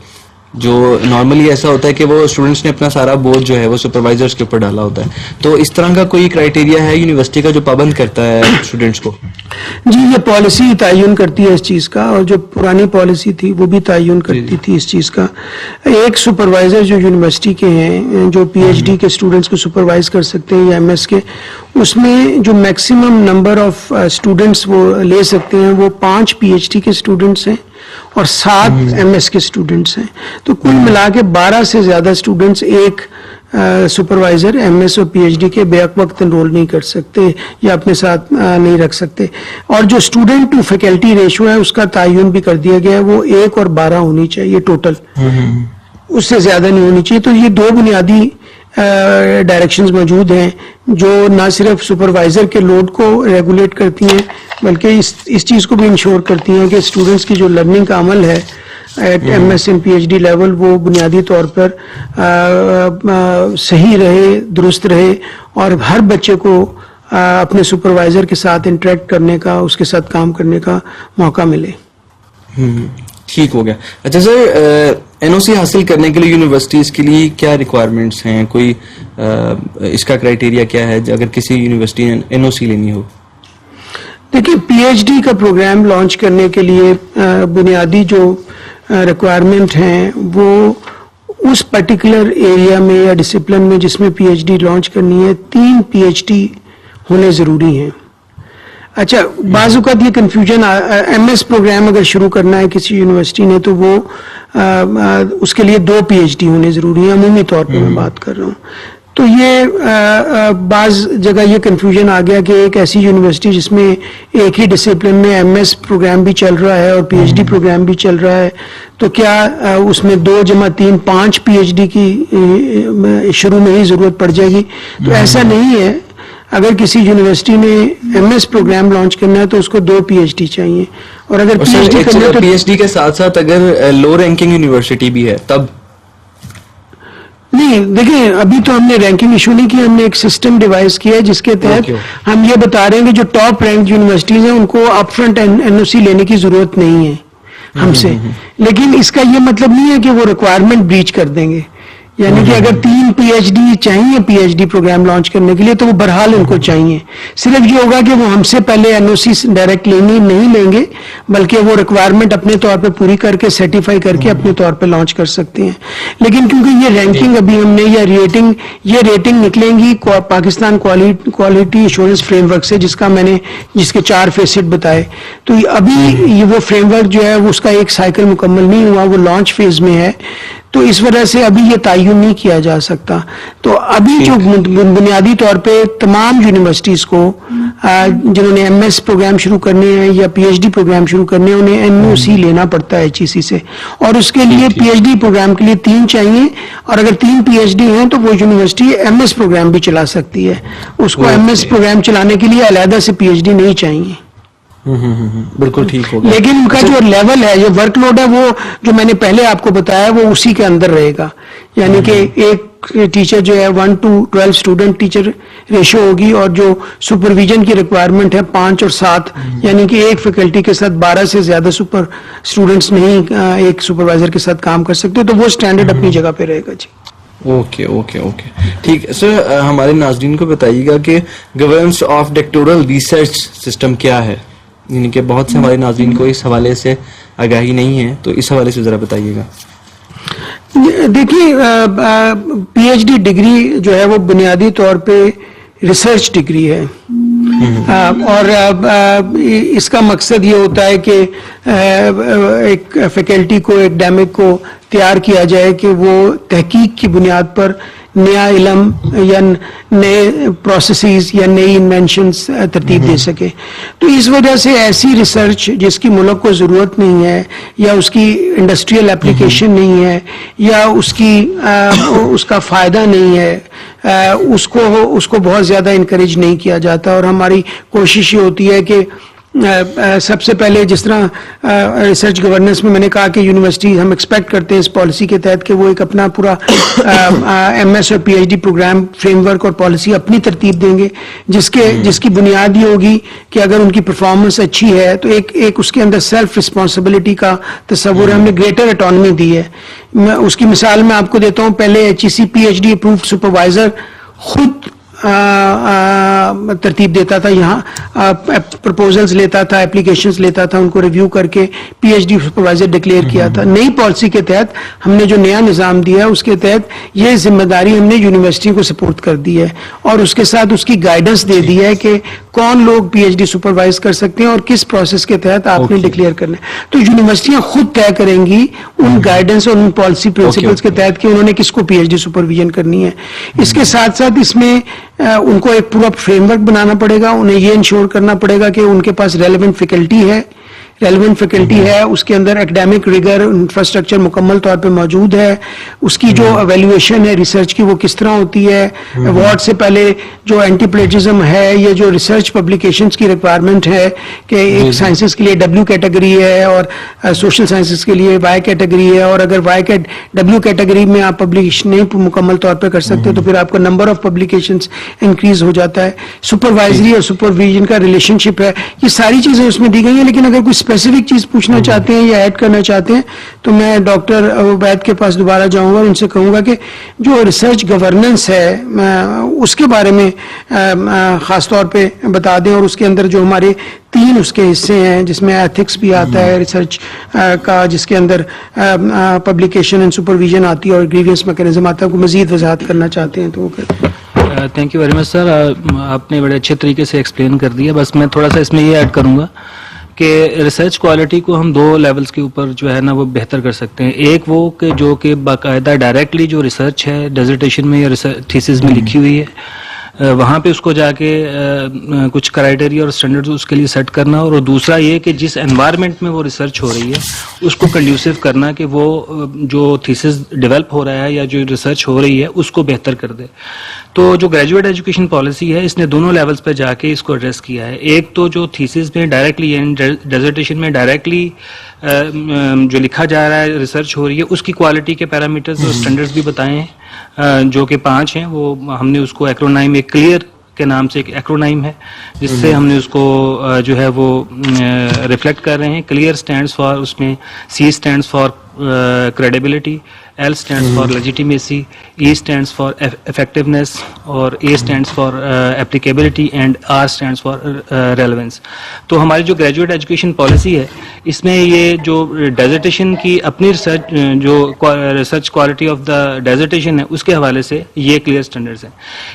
جو نارملی ایسا ہوتا ہے کہ وہ اسٹوڈنٹس نے اپنا سارا بوجھ جو ہے وہ سپروائزرز کے اوپر ڈالا ہوتا ہے, تو اس طرح کا کوئی کرائٹیریا ہے یونیورسٹی کا جو پابند کرتا ہے اسٹوڈنٹس کو؟ جی, یہ پالیسی تعین کرتی ہے اس چیز کا, اور جو پرانی پالیسی تھی وہ بھی تعین کرتی تھی اس چیز کا. ایک سپروائزر جو یونیورسٹی کے ہیں جو پی ایچ ڈی کے اسٹوڈنٹس کو سپروائز کر سکتے ہیں یا ایم ایس کے, اس میں جو میکسیمم نمبر آف اسٹوڈنٹس وہ لے سکتے ہیں وہ 5 پی ایچ ڈی کے اسٹوڈنٹس ہیں اور 7 MS کے اسٹوڈنٹس ہیں. تو کل ملا کے 12 سے زیادہ اسٹوڈنٹس ایک سپروائزر MS اور PhD کے بیک وقت انرول نہیں کر سکتے یا اپنے ساتھ نہیں رکھ سکتے. اور جو اسٹوڈنٹ ٹو فیکلٹی ریشو ہے اس کا تعین بھی کر دیا گیا ہے, وہ 1 اور 12 ہونی چاہیے ٹوٹل, اس سے زیادہ نہیں ہونی چاہیے. تو یہ 2 بنیادی ڈائریکشنز موجود ہیں جو نہ صرف سپروائزر کے لوڈ کو ریگولیٹ کرتی ہیں بلکہ اس چیز کو بھی انشور کرتی ہیں کہ اسٹوڈنٹس کی جو لرننگ کا عمل ہے at MS and PhD level وہ بنیادی طور پر صحیح رہے, درست رہے, اور ہر بچے کو اپنے سپروائزر کے ساتھ انٹریکٹ کرنے کا, اس کے ساتھ کام کرنے کا موقع ملے. ٹھیک ہو گیا. اچھا سر, NOC حاصل کرنے کے لیے یونیورسٹیز کے لیے کیا ریکوائرمنٹس ہیں, کوئی اس کا کرائٹیریا کیا ہے اگر کسی یونیورسٹی نے NOC لینی ہو؟ دیکھیے PhD کا پروگرام لانچ کرنے کے لیے بنیادی جو ریکوائرمنٹ ہیں وہ اس پرٹیکولر ایریا میں یا ڈسپلن میں جس میں PhD لانچ کرنی ہے 3 PhD ہونے ضروری ہیں. اچھا, بعض اوقات یہ کنفیوژن, MS پروگرام اگر شروع کرنا ہے کسی یونیورسٹی نے تو وہ اس کے لیے 2 PhD ہونے ضروری ہیں, عمومی طور پہ میں بات کر رہا ہوں. تو یہ بعض جگہ یہ کنفیوژن آ گیا کہ ایک ایسی یونیورسٹی جس میں ایک ہی ڈسپلن میں MS پروگرام بھی چل رہا ہے اور PhD پروگرام بھی چل رہا ہے تو کیا اس میں 2 + 3 5 PhD کی شروع میں ہی ضرورت پڑ جائے گی؟ تو ایسا نہیں ہے. اگر کسی یونیورسٹی نے MS پروگرام لانچ کرنا ہے تو اس کو 2 PhD چاہیے, اور اگر PhD کرنا ہے تو PhD کے ساتھ ساتھ اگر لو رینکنگ یونیورسٹی بھی ہے تب نہیں. دیکھیں ابھی تو ہم نے رینکنگ ایشو نہیں کی, ہم نے ایک سسٹم ڈیوائز کیا ہے جس کے تحت ہم یہ بتا رہے ہیں کہ جو ٹاپ رینک یونیورسٹیز ہیں ان کو اپ فرنٹ NOC لینے کی ضرورت نہیں ہے ہم سے, لیکن اس کا یہ مطلب نہیں ہے کہ وہ ریکوائرمنٹ بریچ کر دیں گے. یعنی کہ اگر 3 PhD چاہیے PhD پروگرام لانچ کرنے کے لیے تو وہ بہرحال ان کو چاہیے. صرف یہ ہوگا کہ وہ ہم سے پہلے NOC ڈائریکٹ نہیں لیں گے بلکہ وہ ریکوائرمنٹ اپنے طور پہ پوری کر کے سرٹیفائی کر کے اپنے طور پہ لانچ کر سکتے ہیں. لیکن کیونکہ یہ رینکنگ ابھی ہم نے یہ ریٹنگ نکلیں گی Pakistan quality assurance frame work سے جس کے 4 فیسٹ بتائے. تو ابھی یہ وہ فریم ورک جو ہے اس کا ایک سائیکل مکمل نہیں ہوا, وہ لانچ فیز میں ہے, تو اس وجہ سے ابھی یہ تعین نہیں کیا جا سکتا. تو ابھی جو بنیادی طور پہ تمام یونیورسٹیز کو جنہوں نے MS پروگرام شروع کرنے ہیں یا PhD پروگرام شروع کرنے ہیں انہیں NOC لینا پڑتا ہے HEC سے, اور اس کے لیے PhD پروگرام کے لیے 3 چاہیے, اور اگر 3 PhD ہیں تو وہ یونیورسٹی MS پروگرام بھی چلا سکتی ہے. اس کو MS پروگرام چلانے کے لیے علیحدہ سے PhD نہیں چاہیے. بالکل ٹھیک ہوگا. لیکن ان کا جو لیول ہے, جو ورک لوڈ ہے, وہ جو میں نے پہلے آپ کو بتایا وہ اسی کے اندر رہے گا. یعنی کہ ایک ٹیچر جو ہے 1 to 12 اسٹوڈنٹ ٹیچر ریشو ہوگی, اور جو سپرویژن کی ریکوائرمنٹ ہے 5 اور 7, یعنی کہ ایک فیکلٹی کے ساتھ 12 سے زیادہ اسٹوڈنٹس نہیں ایک سپروائزر کے ساتھ کام کر سکتے. تو وہ اسٹینڈرڈ اپنی جگہ پہ رہے گا. جی اوکے ٹھیک ہے سر. ہمارے ناظرین کو بتائیے گا کہ governance of doctoral research system کیا ہے, یعنی کہ بہت سے ہمارے ناظرین کو اس حوالے سے آگاہی نہیں ہے, تو اس حوالے سے ذرا بتائیے گا. دیکھیے PhD ڈگری جو ہے وہ بنیادی طور پہ ریسرچ ڈگری ہے, اور اس کا مقصد یہ ہوتا ہے کہ ایک فیکلٹی کو, ایکڈیمک کو تیار کیا جائے کہ وہ تحقیق کی بنیاد پر نیا علم یا نئے پروسیسز یا نئی انوینشنز ترتیب دے سکے. تو اس وجہ سے ایسی ریسرچ جس کی ملک کو ضرورت نہیں ہے, یا اس کی انڈسٹریل اپلیکیشن نہیں ہے, یا اس کا فائدہ نہیں ہے, اس کو بہت زیادہ انکریج نہیں کیا جاتا. اور ہماری کوشش یہ ہوتی ہے کہ سب سے پہلے جس طرح ریسرچ گورننس میں نے کہا کہ یونیورسٹی ہم ایکسپیکٹ کرتے ہیں اس پالیسی کے تحت کہ وہ ایک اپنا پورا MS اور PhD پروگرام فریم ورک اور پالیسی اپنی ترتیب دیں گے, جس کی بنیاد یہ ہوگی کہ اگر ان کی پرفارمنس اچھی ہے تو ایک اس کے اندر سیلف رسپانسبلٹی کا تصور ہے. ہم نے گریٹر اٹانومی دی ہے. اس کی مثال میں آپ کو دیتا ہوں. پہلے HEC PhD اپرووڈ سپروائزر خود ترتیب دیتا تھا, یہاں پرپوزلز لیتا تھا, اپلیکیشنز لیتا تھا, ان کو ریویو کر کے P H D supervisor declare کیا تھا. نئی پالیسی کے تحت ہم نے جو نیا نظام دیا ہے اس کے تحت یہ ذمہ داری ہم نے یونیورسٹی کو سپورٹ کر دی ہے, اور اس کے ساتھ اس کی گائیڈنس دے دی ہے کہ کون لوگ پی ایچ ڈی سپروائز کر سکتے ہیں اور کس پروسیس کے تحت آپ نے ڈکلیئر کرنا ہے. تو یونیورسٹیاں خود طے کریں گی ان گائیڈنس اور ان پالیسی پرنسپلز کے تحت کہ انہوں نے کس کو پی ایچ ڈی سپرویژن کرنی ہے. اس کے ساتھ ساتھ اس میں ان کو ایک پورا فریم ورک بنانا پڑے گا, انہیں یہ انشور کرنا پڑے گا کہ ان کے پاس ریلیونٹ فیکلٹی ہے, اس کے اندر ایکڈیمک ریگر انفراسٹرکچر مکمل طور پہ موجود ہے, اس کی جو ایویلویشن ہے ریسرچ کی وہ کس طرح ہوتی ہے, ایوارڈ سے پہلے جو اینٹی پلیجرزم ہے, یہ جو ریسرچ پبلیکیشنز کی ریکوائرمنٹ ہے کہ ایک سائنسز کے لیے ڈبلیو کیٹیگری ہے اور سوشل سائنسز کے لیے وائی کیٹیگری ہے, اور اگر ڈبلیو کیٹیگری میں آپ پبلش نہیں مکمل طور پہ کر سکتے تو پھر آپ کا نمبر آف پبلیکیشنز انکریز ہو جاتا ہے. سپروائزری اور سپرویژن کا ریلیشن شپ ہے, یہ ساری چیزیں اس میں دی گئی ہیں. لیکن اگر کوئی اسپیسیفک چیز پوچھنا چاہتے ہیں یا ایڈ کرنا چاہتے ہیں تو میں ڈاکٹر عبید کے پاس دوبارہ جاؤں گا اور ان سے کہوں گا کہ جو ریسرچ گورننس ہے اس کے بارے میں خاص طور پہ بتا دیں, اور اس کے اندر جو ہمارے 3 اس کے حصے ہیں جس میں ایتھکس بھی آتا ہے ریسرچ کا, جس کے اندر پبلیکیشن اینڈ سپرویژن آتی ہے اور گریوینس میکینزم آتا ہے. کو مزید وضاحت کرنا چاہتے ہیں تو وہ کرتے ہیں. تھینک یو ویری مچ سر, آپ نے بڑے اچھے طریقے سے ایکسپلین کر دیا. بس میں تھوڑا سا اس میں یہ ایڈ کروں گا کہ ریسرچ کوالٹی کو ہم 2 لیولز کے اوپر جو ہے نا وہ بہتر کر سکتے ہیں. ایک وہ کہ جو کہ باقاعدہ ڈائریکٹلی جو ریسرچ ہے ڈیزرٹیشن میں یا تھیسس میں لکھی ہوئی ہے وہاں پہ اس کو جا کے کچھ کرائٹیریا اور اسٹینڈرڈز اس کے لیے سیٹ کرنا, اور دوسرا یہ کہ جس انوائرمنٹ میں وہ ریسرچ ہو رہی ہے اس کو کنڈیوسو کرنا کہ وہ جو تھیسس ڈیولپ ہو رہا ہے یا جو ریسرچ ہو رہی ہے اس کو بہتر کر دے. تو جو گریجویٹ ایجوکیشن پالیسی ہے اس نے دونوں لیولز پہ جا کے اس کو ایڈریس کیا ہے. ایک تو جو تھیسس میں ڈائریکٹلی ڈیزرٹیشن میں ڈائریکٹلی جو لکھا جا رہا ہے ریسرچ ہو رہی ہے اس کی کوالٹی کے پیرامیٹرز اور اسٹینڈرڈز بھی بتائے ہیں جو کہ 5 ہیں. وہ ہم نے اس کو ایکرونائم, ایک کلیئر کے نام سے ایک ایکرونائم ہے جس سے ہم نے اس کو جو ہے وہ ریفلیکٹ کر رہے ہیں. کلیئر اسٹینڈس فار, اس میں C stands for credibility, L stands for legitimacy, E stands for effectiveness, اور A stands for applicability and R stands for relevance. تو ہماری جو گریجویٹ ایجوکیشن پالیسی ہے اس میں یہ جو ڈیزرٹیشن کی اپنی ریسرچ جو ریسرچ کوالٹی آف دا ڈیزرٹیشن ہے اس کے حوالے سے یہ کلیئر اسٹینڈرڈز ہیں.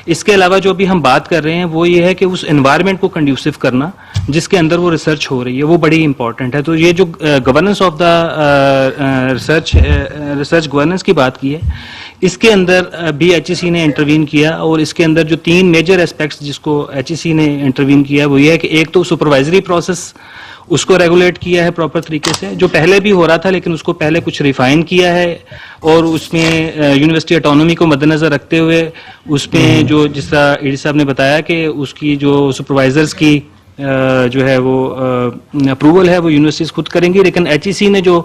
اس کے علاوہ جو بھی ہم بات کر رہے ہیں وہ یہ ہے کہ اس انوائرمنٹ کو کنڈیوسو کرنا جس کے اندر وہ ریسرچ ہو رہی ہے وہ بڑی امپورٹنٹ ہے. تو یہ جو governance of the research governance کی بات کی ہے اس کے اندر بھی ایچ ای سی نے انٹروین کیا, اور اس کے اندر جو 3 میجر اسپیکٹس جس کو ایچ ای سی نے انٹروین کیا وہ یہ ہے کہ ایک تو سپروائزری پروسیس اس کو ریگولیٹ کیا ہے پراپر طریقے سے, جو پہلے بھی ہو رہا تھا لیکن اس کو پہلے کچھ ریفائن کیا ہے, اور اس میں یونیورسٹی اٹانومی کو مد نظر رکھتے ہوئے اس میں جو جس طرح ایڈی صاحب نے بتایا کہ اس کی جو سپروائزرز کی جو ہے وہ اپروول ہے وہ یونیورسٹیز خود کریں گی, لیکن ایچ ای سی نے جو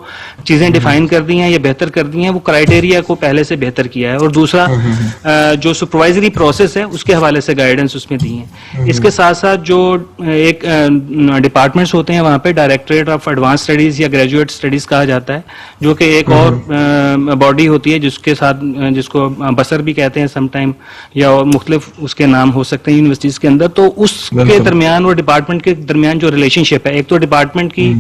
چیزیں ڈیفائن کر دی ہیں یا بہتر کر دی ہیں وہ کرائٹیریا کو پہلے سے بہتر کیا ہے, اور دوسرا جو سپروائزری پروسیس ہے اس کے حوالے سے گائیڈنس اس میں دی ہیں. اس کے ساتھ ساتھ جو ایک ڈپارٹمنٹس ہوتے ہیں وہاں پہ ڈائریکٹریٹ آف ایڈوانس اسٹڈیز یا گریجویٹ اسٹڈیز کہا جاتا ہے, جو کہ ایک اور باڈی ہوتی ہے جس کے ساتھ جس کو بسر بھی کہتے ہیں سم ٹائم, یا مختلف اس کے نام ہو سکتے ہیں یونیورسٹیز کے اندر. تو اس کے درمیان اور ڈپارٹمنٹ کے درمیان جو ریلیشن شپ ہے, ایک تو ڈپارٹمنٹ کی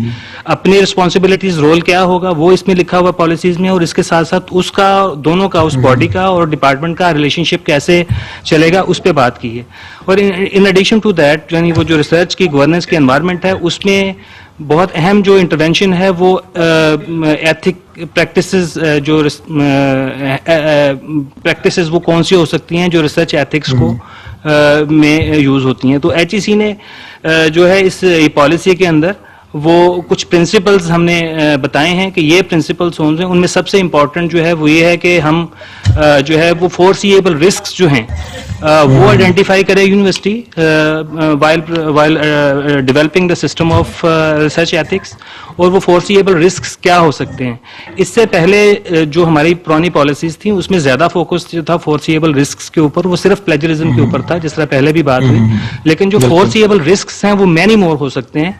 اپنی رسپانسبلٹیز رول کیا ہوگا وہ اس میں لکھا ہوا پالیسیز میں, اور اس کے ساتھ ساتھ اس کا دونوں کا اس باڈی کا اور ڈپارٹمنٹ کا ریلیشن شپ کیسے چلے گا اس پہ بات کی ہے. اور ان ایڈیشن ٹو دیٹ یعنی وہ جو ریسرچ کی گورننس کی انوائرمنٹ ہے اس میں بہت اہم جو انٹرونشن ہے وہ ایتھک پریکٹسز جو پریکٹسز وہ کون سی ہو سکتی ہیں جو ریسرچ ایتھکس کو میں یوز ہوتی ہیں. تو ایچ ای سی نے جو ہے اس پالیسی کے اندر وہ کچھ پرنسپلز ہم نے بتائے ہیں کہ یہ پرنسپلز ہیں. ان میں سب سے امپورٹنٹ جو ہے وہ یہ ہے کہ ہم جو ہے وہ فورسیبل رسکس جو ہیں وہ آئیڈینٹیفائی کرے university while developing the system of research ethics, اور وہ فورسیبل رسکس کیا ہو سکتے ہیں. اس سے پہلے جو ہماری پرانی پالیسیز تھیں اس میں زیادہ فوکس جو تھا فورسیبل رسکس کے اوپر, وہ صرف پلیجرزم کے اوپر تھا جس طرح پہلے بھی بات ہوئی, لیکن جو فورسیبل رسکس ہیں وہ مینی مور ہو سکتے ہیں.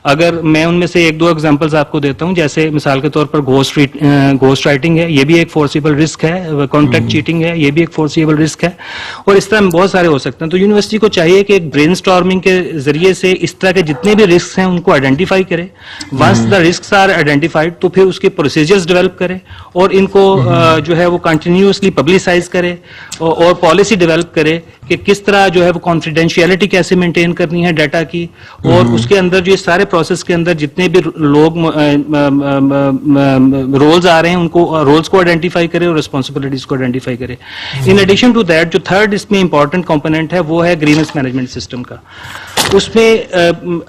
اگر میں ان میں سے 1-2 ایگزامپلز آپ کو دیتا ہوں, جیسے مثال کے طور پر گھوسٹ رائٹنگ ہے, یہ بھی ایک فورسیبل رسک ہے. کانٹریکٹ چیٹنگ ہے, یہ بھی ایک فورسیبل رسک ہے. اور اس طرح طرح بہت سارے ہو سکتے ہیں. تو یونیورسٹی کو چاہیے کہ ایک برین اسٹارمنگ کے ذریعے سے اس طرح کے جتنے بھی رسک ہیں ان کو آئیڈینٹیفائی کرے. Once the risks are identified تو پھر اس کے پروسیجرز ڈیولپ کرے اور ان کو جو ہے وہ کنٹینیوسلی پبلسائز کرے اور پالیسی ڈیولپ کرے کہ کس طرح جو ہے وہ کانفیڈینشیلٹی کیسے مینٹین کرنی ہے ڈیٹا کی, اور اس کے اندر جو اس سارے پروسیس کے اندر جتنے بھی لوگ رولز آ رہے ہیں ان کو رولز کو آئیڈینٹیفائی کرے اور ریسپانسبلٹیز کو آئیڈینٹیفائی کرے. ان ایڈیشن ٹو دیٹ جو تھرڈ اس میں امپورٹنٹ کمپوننٹ ہے وہ ہے گریونس مینجمنٹ سسٹم کا. اس میں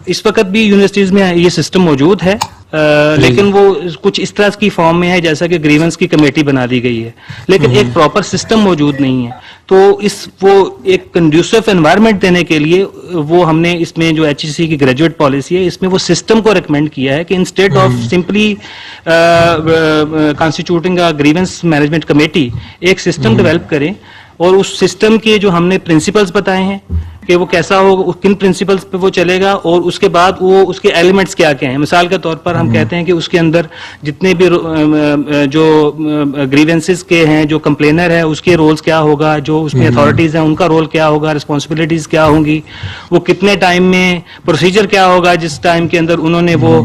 اس وقت بھی یونیورسٹیز میں یہ سسٹم موجود ہے, لیکن وہ کچھ اس طرح کی فارم میں ہے جیسا کہ گریونس کی کمیٹی بنا دی گئی ہے, لیکن ایک پراپر سسٹم موجود نہیں ہے. تو وہ ایک کنڈیوسو انوائرمنٹ دینے کے لیے وہ ہم نے اس میں جو ایچ ای سی کی گریجویٹ پالیسی ہے اس میں وہ سسٹم کو ریکمینڈ کیا ہے کہ instead of simply constituting grievance management committee ایک سسٹم ڈیولپ کریں, اور اس سسٹم کے جو ہم نے پرنسپلز بتائے ہیں کہ وہ کیسا ہوگا, کن پرنسپلز پہ وہ چلے گا, اور اس کے بعد وہ اس کے ایلیمنٹس کیا کیا ہیں. مثال کے طور پر ہم کہتے ہیں کہ اس کے اندر جتنے بھی جو گریونسز کے ہیں, جو کمپلینر ہے اس کے رولز کیا ہوگا, جو اس میں اتھارٹیز ہیں ان کا رول کیا ہوگا, رسپانسبلٹیز کیا ہوں گی, وہ کتنے ٹائم میں پروسیجر کیا ہوگا جس ٹائم کے اندر انہوں نے وہ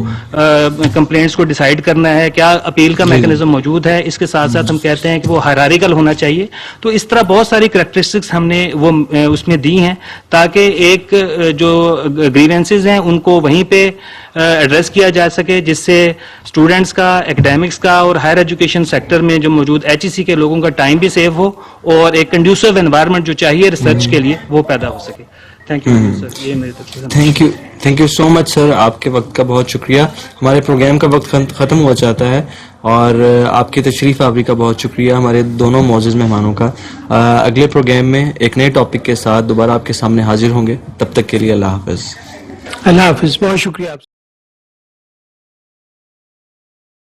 کمپلینٹس کو ڈیسائیڈ کرنا ہے, کیا اپیل کا میکنزم موجود ہے. اس کے ساتھ ساتھ ہم کہتے ہیں کہ وہ ہائرارکل ہونا چاہیے. تو اس طرح بہت ساری کریکٹرسٹکس ہم نے وہ اس میں دی ہیں تاکہ ایک جو گریونسز ہیں ان کو وہیں پہ ایڈریس کیا جا سکے, جس سے اسٹوڈنٹس کا, ایکڈیمکس کا اور ہائر ایجوکیشن سیکٹر میں جو موجود ایچ ای سی کے لوگوں کا ٹائم بھی سیو ہو اور ایک کنڈیوسو انوائرمنٹ جو چاہیے ریسرچ کے لیے وہ پیدا ہو سکے. تھینک یو سر, یہ میری طرف سے. تھینک یو سو مچ سر, آپ کے وقت کا بہت شکریہ. ہمارے پروگرام کا وقت ختم ہو جاتا ہے اور آپ کی تشریف آوری کا بہت شکریہ ہمارے دونوں معزز مہمانوں کا. اگلے پروگرام میں ایک نئے ٹاپک کے ساتھ دوبارہ آپ کے سامنے حاضر ہوں گے. تب تک کے لیے اللہ حافظ. اللہ حافظ. بہت شکریہ آپ.